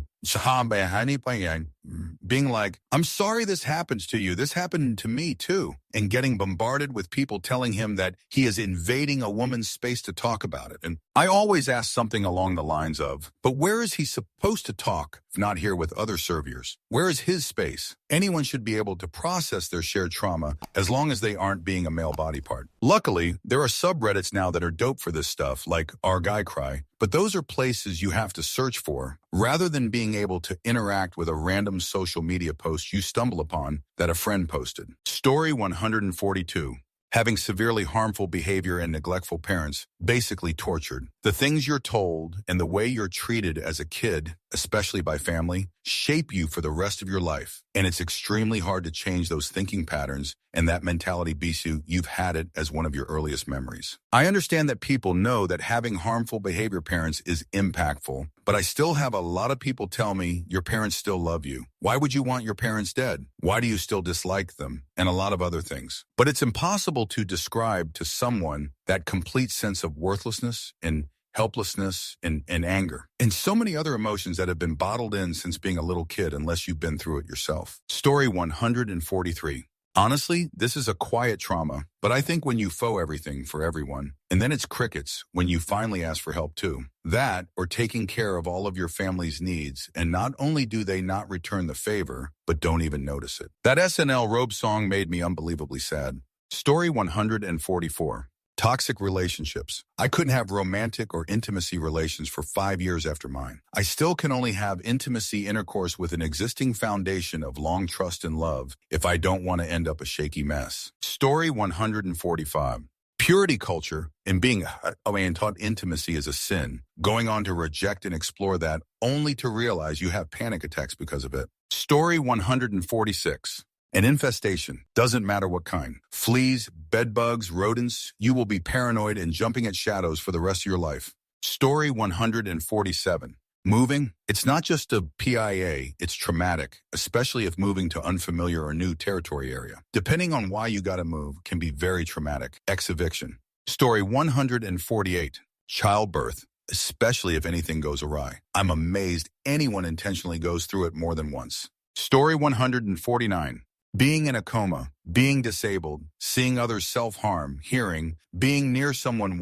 [SPEAKER 1] Being like, I'm sorry this happens to you. This happened to me too. And getting bombarded with people telling him that he is invading a woman's space to talk about it. And I always ask something along the lines of, but where is he supposed to talk if not here with other serviers? Where is his space? Anyone should be able to process their shared trauma as long as they aren't being a male body part. Luckily, there are subreddits now that are dope for this stuff, like Our Guy Cry, but those are places you have to search for, rather than being able to interact with a random social media post you stumble upon that a friend posted. Story 142. Having severely harmful behavior and neglectful parents, basically tortured. The things you're told and the way you're treated as a kid, especially by family, shape you for the rest of your life. And it's extremely hard to change those thinking patterns, and that mentality beats you. You've had it as one of your earliest memories. I understand that people know that having harmful behavior parents is impactful, but I still have a lot of people tell me your parents still love you. Why would you want your parents dead? Why do you still dislike them? And a lot of other things. But it's impossible to describe to someone that complete sense of worthlessness and helplessness and anger, and so many other emotions that have been bottled in since being a little kid unless you've been through it yourself. Story 143. Honestly, this is a quiet trauma, but I think when you faux everything for everyone, and then it's crickets when you finally ask for help too. That, or taking care of all of your family's needs, and not only do they not return the favor, but don't even notice it. That SNL robe song made me unbelievably sad. Story 144. Toxic relationships. I couldn't have romantic or intimacy relations for 5 years after mine. I still can only have intimacy intercourse with an existing foundation of long trust and love if I don't want to end up a shaky mess. Story 145. Purity culture and being away and taught intimacy is a sin, going on to reject and explore that only to realize you have panic attacks because of it. Story 146. An infestation, doesn't matter what kind. Fleas, bedbugs, rodents, you will be paranoid and jumping at shadows for the rest of your life. Story 147. Moving, it's not just a PIA, it's traumatic, especially if moving to unfamiliar or new territory area. Depending on why you gotta move can be very traumatic. Ex-eviction. Story 148. Childbirth, especially if anything goes awry. I'm amazed anyone intentionally goes through it more than once. Story 149. Being in a coma, being disabled, seeing others self-harm, hearing, being near someone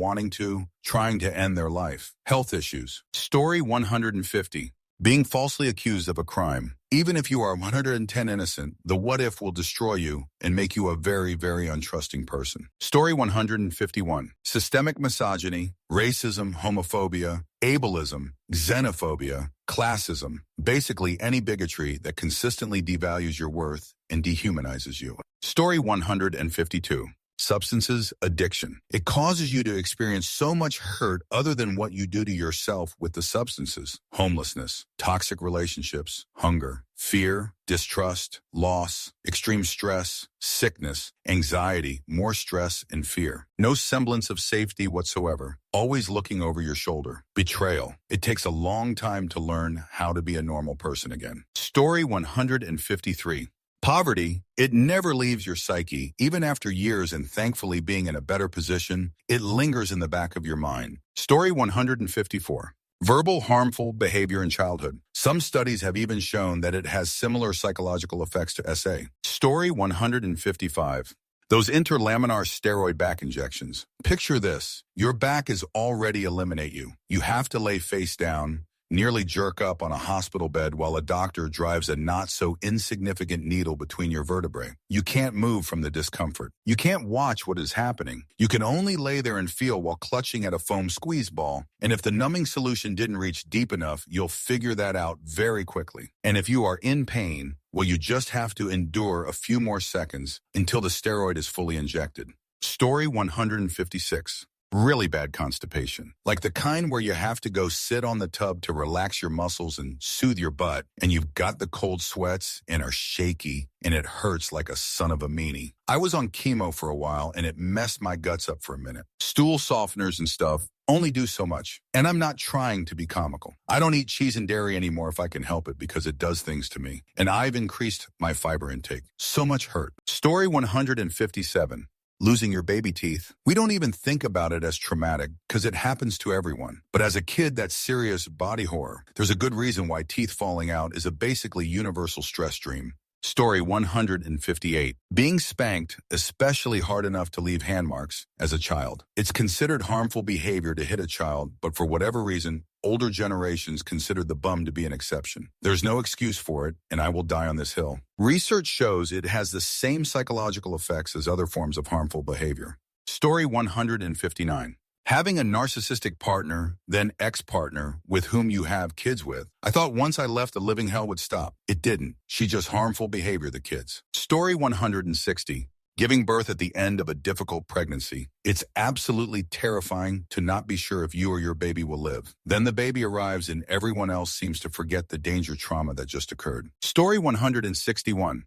[SPEAKER 1] trying to end their life. Health issues. Story 150. Being falsely accused of a crime. Even if you are 110 innocent, the what if will destroy you and make you a very, very untrusting person. Story 151. Systemic misogyny, racism, homophobia, ableism, xenophobia, classism, basically any bigotry that consistently devalues your worth and dehumanizes you. Story 152. Substances addiction. It causes you to experience so much hurt other than what you do to yourself with the substances. Homelessness, toxic relationships, hunger, fear, distrust, loss, extreme stress, sickness, anxiety, more stress and fear. No semblance of safety whatsoever. Always looking over your shoulder. Betrayal. It takes a long time to learn how to be a normal person again. Story 153. Poverty, it never leaves your psyche. Even after years and thankfully being in a better position, it lingers in the back of your mind. Story 154. Verbal harmful behavior in childhood. Some studies have even shown that it has similar psychological effects to SA. Story 155. Those interlaminar steroid back injections. Picture this. Your back is already eliminate you. You have to lay face down, nearly jerk up on a hospital bed while a doctor drives a not-so-insignificant needle between your vertebrae. You can't move from the discomfort. You can't watch what is happening. You can only lay there and feel while clutching at a foam squeeze ball, and if the numbing solution didn't reach deep enough, you'll figure that out very quickly. And if you are in pain, well, you just have to endure a few more seconds until the steroid is fully injected. Story 156. Really bad constipation, like the kind where you have to go sit on the tub to relax your muscles and soothe your butt, and you've got the cold sweats and are shaky, and it hurts like a son of a meanie. I was on chemo for a while, and it messed my guts up for a minute. Stool softeners and stuff only do so much, and I'm not trying to be comical. I don't eat cheese and dairy anymore if I can help it because it does things to me, and I've increased my fiber intake. So much hurt. Story 157. Losing your baby teeth. We don't even think about it as traumatic because it happens to everyone. But as a kid, that's serious body horror. There's a good reason why teeth falling out is a basically universal stress dream. Story 158. Being spanked, especially hard enough to leave hand marks, as a child. It's considered harmful behavior to hit a child, but for whatever reason, older generations considered the bum to be an exception. There's no excuse for it, and I will die on this hill. Research shows it has the same psychological effects as other forms of harmful behavior. Story 159. Having a narcissistic partner, then ex-partner, with whom you have kids with. I thought once I left the living hell would stop. It didn't. She just harmful behavior, the kids. Story 160. Giving birth at the end of a difficult pregnancy. It's absolutely terrifying to not be sure if you or your baby will live. Then the baby arrives and everyone else seems to forget the danger trauma that just occurred. Story 161.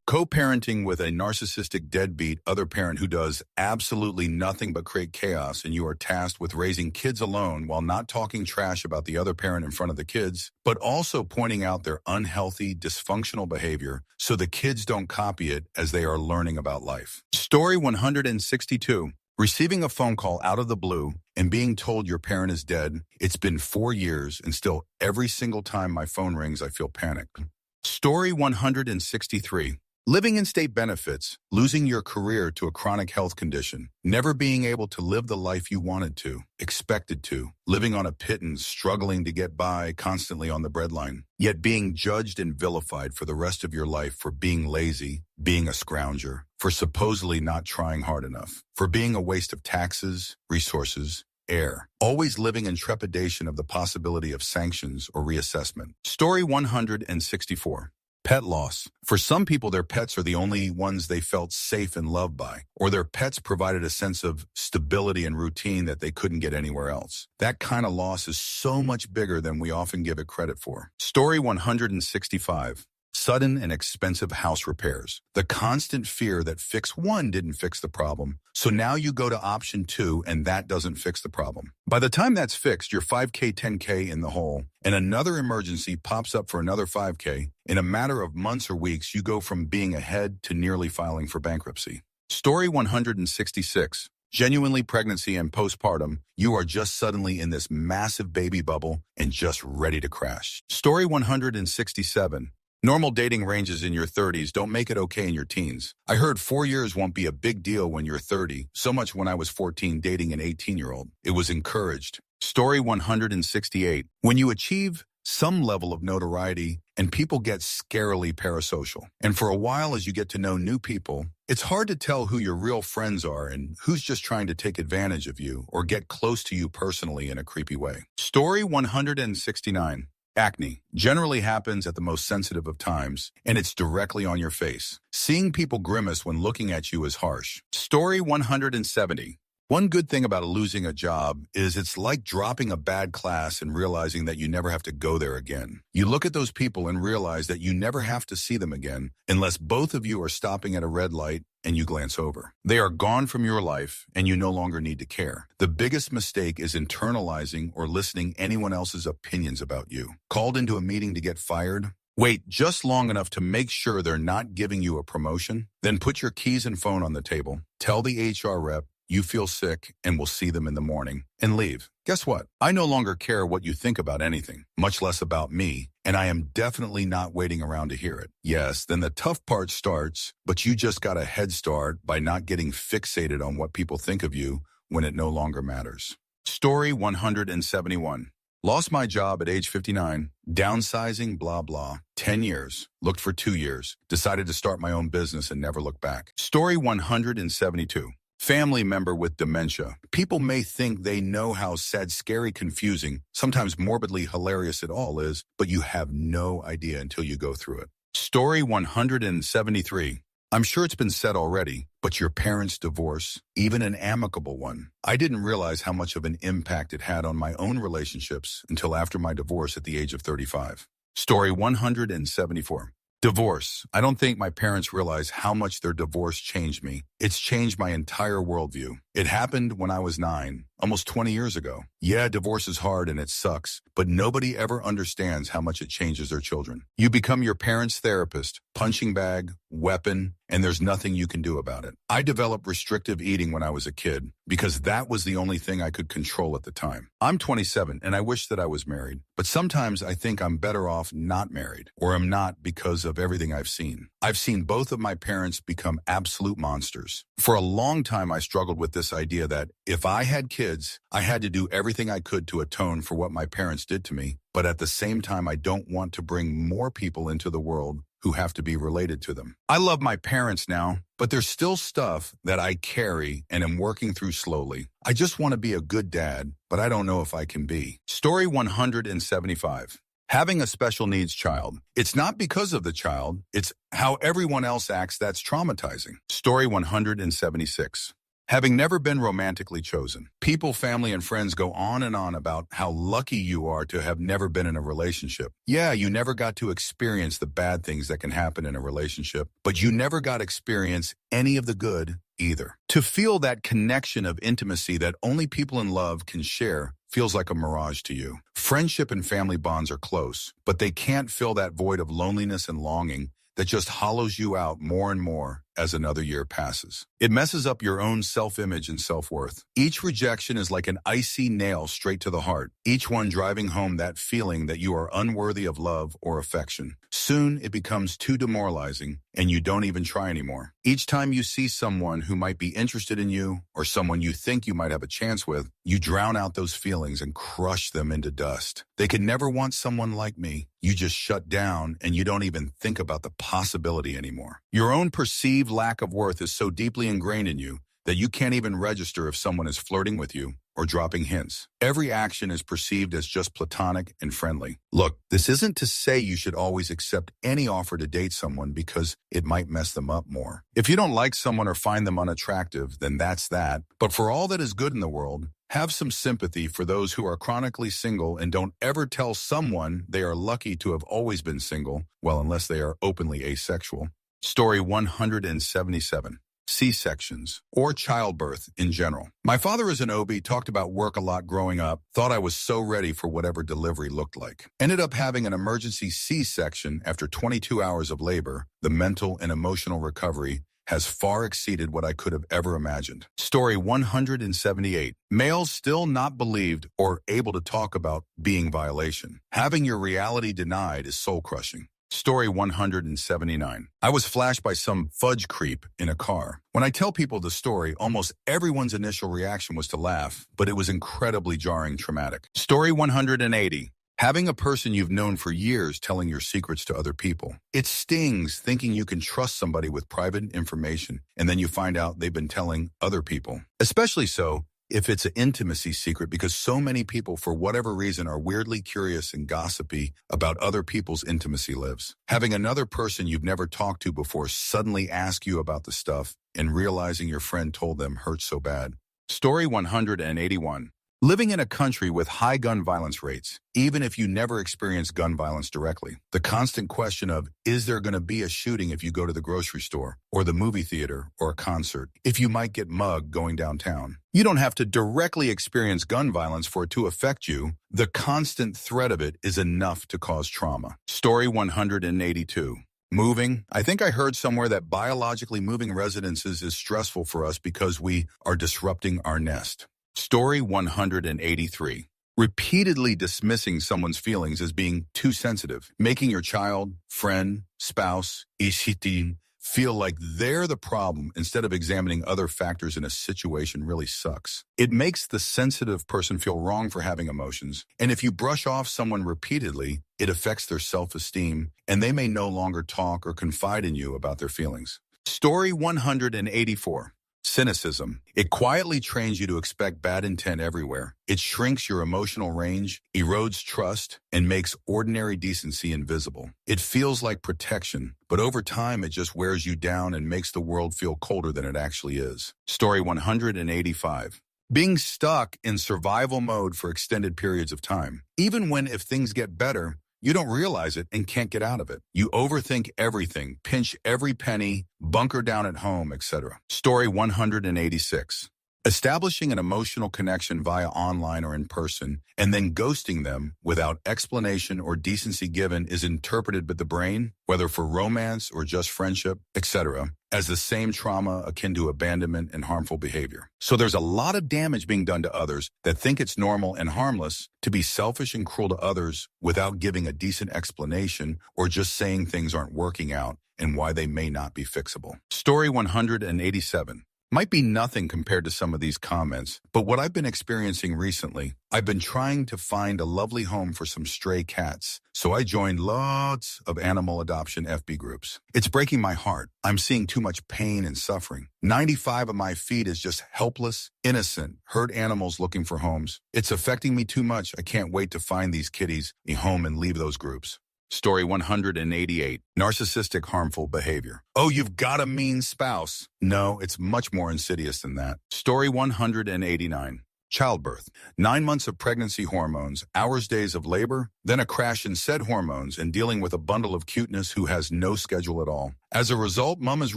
[SPEAKER 1] Co-parenting with a narcissistic deadbeat other parent who does absolutely nothing but create chaos, and you are tasked with raising kids alone while not talking trash about the other parent in front of the kids, but also pointing out their unhealthy, dysfunctional behavior so the kids don't copy it as they are learning about life. Story 162. Receiving a phone call out of the blue and being told your parent is dead. It's been 4 years and still every single time my phone rings, I feel panicked. Story 163. Living in state benefits, losing your career to a chronic health condition, never being able to live the life you wanted to, expected to, living on a pittance, struggling to get by, constantly on the breadline, yet being judged and vilified for the rest of your life for being lazy, being a scrounger, for supposedly not trying hard enough, for being a waste of taxes, resources, air, always living in trepidation of the possibility of sanctions or reassessment. Story 164. Pet loss. For some people, their pets are the only ones they felt safe and loved by, or their pets provided a sense of stability and routine that they couldn't get anywhere else. That kind of loss is so much bigger than we often give it credit for. Story 165. Sudden and expensive house repairs. The constant fear that fix one didn't fix the problem, so now you go to option 2 and that doesn't fix the problem. By the time that's fixed, you're 5K, 10K in the hole, and another emergency pops up for another 5K. In a matter of months or weeks, you go from being ahead to nearly filing for bankruptcy. Story 166. Genuinely pregnancy and postpartum, you are just suddenly in this massive baby bubble and just ready to crash. Story 167. Normal dating ranges in your 30s don't make it okay in your teens. I heard 4 years won't be a big deal when you're 30, so much when I was 14 dating an 18-year-old. It was encouraged. Story 168. When you achieve some level of notoriety and people get scarily parasocial. And for a while as you get to know new people, it's hard to tell who your real friends are and who's just trying to take advantage of you or get close to you personally in a creepy way. Story 169. Acne generally happens at the most sensitive of times, and it's directly on your face. Seeing people grimace when looking at you is harsh. Story 170. One good thing about losing a job is it's like dropping a bad class and realizing that you never have to go there again. You look at those people and realize that you never have to see them again unless both of you are stopping at a red light and you glance over. They are gone from your life and you no longer need to care. The biggest mistake is internalizing or listening anyone else's opinions about you. Called into a meeting to get fired? Wait just long enough to make sure they're not giving you a promotion. Then put your keys and phone on the table. Tell the HR rep you feel sick and will see them in the morning and leave. Guess what? I no longer care what you think about anything, much less about me, and I am definitely not waiting around to hear it. Yes, then the tough part starts, but you just got a head start by not getting fixated on what people think of you when it no longer matters. Story 171. Lost my job at age 59, downsizing, blah, blah, 10 years, looked for 2 years, decided to start my own business and never looked back. Story 172. Family member with dementia. People may think they know how sad, scary, confusing, sometimes morbidly hilarious it all is, but you have no idea until you go through it. Story 173. I'm sure it's been said already, but your parents' divorce, even an amicable one, I didn't realize how much of an impact it had on my own relationships until after my divorce at the age of 35. Story 174. Divorce. I don't think my parents realize how much their divorce changed me. It's changed my entire worldview. It happened when I was 9, almost 20 years ago. Yeah, divorce is hard and it sucks, but nobody ever understands how much it changes their children. You become your parents' therapist, punching bag, weapon, and there's nothing you can do about it. I developed restrictive eating when I was a kid because that was the only thing I could control at the time. I'm 27 and I wish that I was married, but sometimes I think I'm better off not married, or I'm not because of everything I've seen. I've seen both of my parents become absolute monsters. For a long time, I struggled with this idea that if I had kids, I had to do everything I could to atone for what my parents did to me, but at the same time, I don't want to bring more people into the world who have to be related to them. I love my parents now, but there's still stuff that I carry and am working through slowly. I just want to be a good dad, but I don't know if I can be. Story 175. Having a special needs child. It's not because of the child, it's how everyone else acts that's traumatizing. Story 176. Having never been romantically chosen. People, family, and friends go on and on about how lucky you are to have never been in a relationship. Yeah, you never got to experience the bad things that can happen in a relationship, but you never got to experience any of the good either. To feel that connection of intimacy that only people in love can share feels like a mirage to you. Friendship and family bonds are close, but they can't fill that void of loneliness and longing that just hollows you out more and more as another year passes. It messes up your own self-image and self-worth. Each rejection is like an icy nail straight to the heart, each one driving home that feeling that you are unworthy of love or affection. Soon it becomes too demoralizing and you don't even try anymore. Each time you see someone who might be interested in you or someone you think you might have a chance with, you drown out those feelings and crush them into dust. They could never want someone like me. You just shut down and you don't even think about the possibility anymore. Your own perceived lack of worth is so deeply ingrained in you that you can't even register if someone is flirting with you or dropping hints. Every action is perceived as just platonic and friendly. Look, this isn't to say you should always accept any offer to date someone because it might mess them up more. If you don't like someone or find them unattractive, then that's that. But for all that is good in the world, have some sympathy for those who are chronically single and don't ever tell someone they are lucky to have always been single, well, unless they are openly asexual. Story 177. C-sections, or childbirth in general. My father is an OB, talked about work a lot growing up, thought I was so ready for whatever delivery looked like. Ended up having an emergency C-section after 22 hours of labor. The mental and emotional recovery has far exceeded what I could have ever imagined. Story 178. Males still not believed or able to talk about being violation. Having your reality denied is soul-crushing. Story 179. I was flashed by some fudge creep in a car. When I tell people the story, almost everyone's initial reaction was to laugh, but it was incredibly jarring, traumatic. Story 180. Having a person you've known for years telling your secrets to other people. It stings thinking you can trust somebody with private information, and then you find out they've been telling other people. Especially so if it's an intimacy secret, because so many people, for whatever reason, are weirdly curious and gossipy about other people's intimacy lives. Having another person you've never talked to before suddenly ask you about the stuff and realizing your friend told them hurts so bad. Story 181. Living in a country with high gun violence rates, even if you never experience gun violence directly. The constant question of, is there going to be a shooting if you go to the grocery store, or the movie theater, or a concert? If you might get mugged going downtown. You don't have to directly experience gun violence for it to affect you. The constant threat of it is enough to cause trauma. Story 182. Moving. I think I heard somewhere that biologically moving residences is stressful for us because we are disrupting our nest. Story 183. Repeatedly dismissing someone's feelings as being too sensitive, making your child, friend, spouse, ishitin, feel like they're the problem instead of examining other factors in a situation really sucks. It makes the sensitive person feel wrong for having emotions, and if you brush off someone repeatedly, it affects their self-esteem, and they may no longer talk or confide in you about their feelings. Story 184. Cynicism. It quietly trains you to expect bad intent everywhere. It shrinks your emotional range, erodes trust, and makes ordinary decency invisible. It feels like protection, but over time it just wears you down and makes the world feel colder than it actually is. Story 185. Being stuck in survival mode for extended periods of time. Even when if things get better, you don't realize it and can't get out of it. You overthink everything, pinch every penny, bunker down at home, etc. Story 186. Establishing an emotional connection via online or in person, and then ghosting them without explanation or decency given is interpreted by the brain, whether for romance or just friendship, etc., as the same trauma akin to abandonment and harmful behavior. So there's a lot of damage being done to others that think it's normal and harmless to be selfish and cruel to others without giving a decent explanation or just saying things aren't working out and why they may not be fixable. Story 187. Might be nothing compared to some of these comments, but what I've been experiencing recently, I've been trying to find a lovely home for some stray cats, so I joined lots of animal adoption FB groups. It's breaking my heart. I'm seeing too much pain and suffering. 95 of my feed is just helpless, innocent, hurt animals looking for homes. It's affecting me too much. I can't wait to find these kitties a home and leave those groups. Story 188. Narcissistic harmful behavior. Oh, you've got a mean spouse. No, it's much more insidious than that. Story 189. Childbirth. 9 months of pregnancy hormones, hours, days of labor, then a crash in said hormones and dealing with a bundle of cuteness who has no schedule at all. As a result, mom is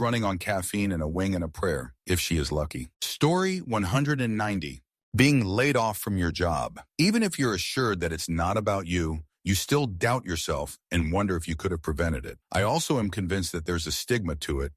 [SPEAKER 1] running on caffeine and a wing and a prayer, if she is lucky. Story 190. Being laid off from your job. Even if you're assured that it's not about you, you still doubt yourself and wonder if you could have prevented it. I also am convinced that there's a stigma to it,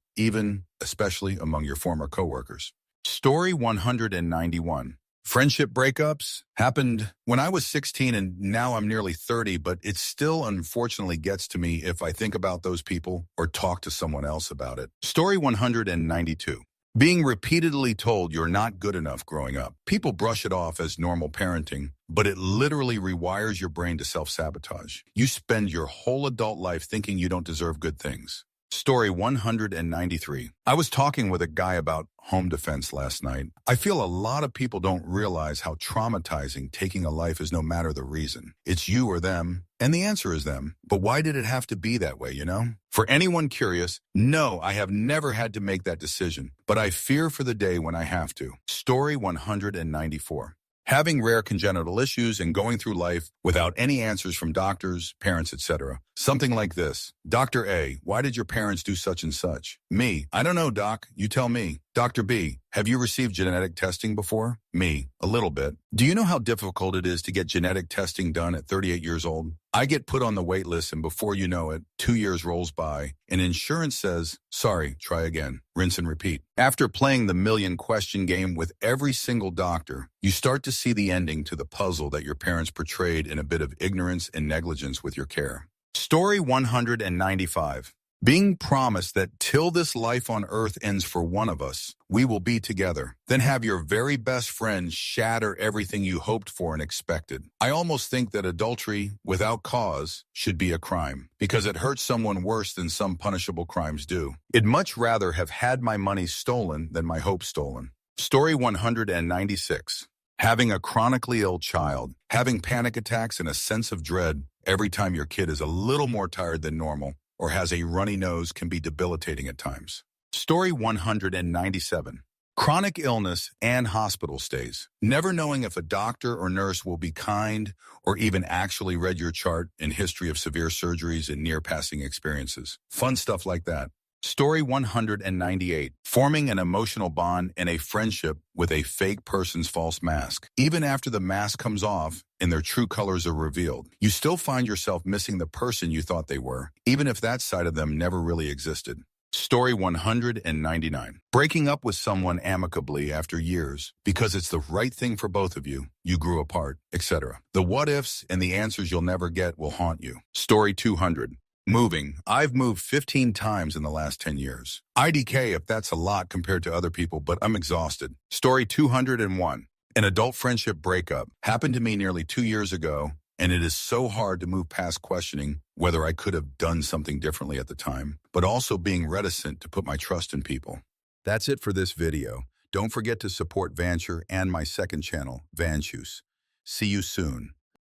[SPEAKER 1] especially among your former coworkers. Story 191. Friendship breakups happened when I was 16 and now I'm nearly 30, but it still unfortunately gets to me if I think about those people or talk to someone else about it. Story 192. Being repeatedly told you're not good enough growing up. People brush it off as normal parenting, but it literally rewires your brain to self-sabotage. You spend your whole adult life thinking you don't deserve good things. Story 193. I was talking with a guy about home defense last night. I feel a lot of people don't realize how traumatizing taking a life is no matter the reason. It's you or them, and the answer is them. But why did it have to be that way, you know? For anyone curious, no, I have never had to make that decision, but I fear for the day when I have to. Story 194. Having rare congenital issues and going through life without any answers from doctors, parents, etc. Something like this. Dr. A, why did your parents do such and such? Me, I don't know, doc. You tell me. Dr. B, have you received genetic testing before? Me, a little bit. Do you know how difficult it is to get genetic testing done at 38 years old? I get put on the wait list, and before you know it, 2 years rolls by, and insurance says, sorry, try again, rinse and repeat. After playing the million question game with every single doctor, you start to see the ending to the puzzle that your parents portrayed in a bit of ignorance and negligence with your care. Story 195. Being promised that till this life on earth ends for one of us, we will be together. Then have your very best friend shatter everything you hoped for and expected. I almost think that adultery without cause should be a crime, because it hurts someone worse than some punishable crimes do. I'd much rather have had my money stolen than my hopes stolen. Story 196. Having a chronically ill child, having panic attacks and a sense of dread every time your kid is a little more tired than normal, or has a runny nose can be debilitating at times. Story 197. Chronic illness and hospital stays. Never knowing if a doctor or nurse will be kind or even actually read your chart and history of severe surgeries and near-passing experiences. Fun stuff like that. Story 198. Forming an emotional bond and a friendship with a fake person's false mask. Even after the mask comes off and their true colors are revealed, you still find yourself missing the person you thought they were, even if that side of them never really existed. Story 199. Breaking up with someone amicably after years because it's the right thing for both of you, you grew apart, etc. The what-ifs and the answers you'll never get will haunt you. Story 200. Moving. I've moved 15 times in the last 10 years. IDK if that's a lot compared to other people, but I'm exhausted. Story 201. An adult friendship breakup happened to me nearly 2 years ago, and it is so hard to move past questioning whether I could have done something differently at the time, but also being reticent to put my trust in people. That's it for this video. Don't forget to support Vancher and my second channel, Vanchoose. See you soon.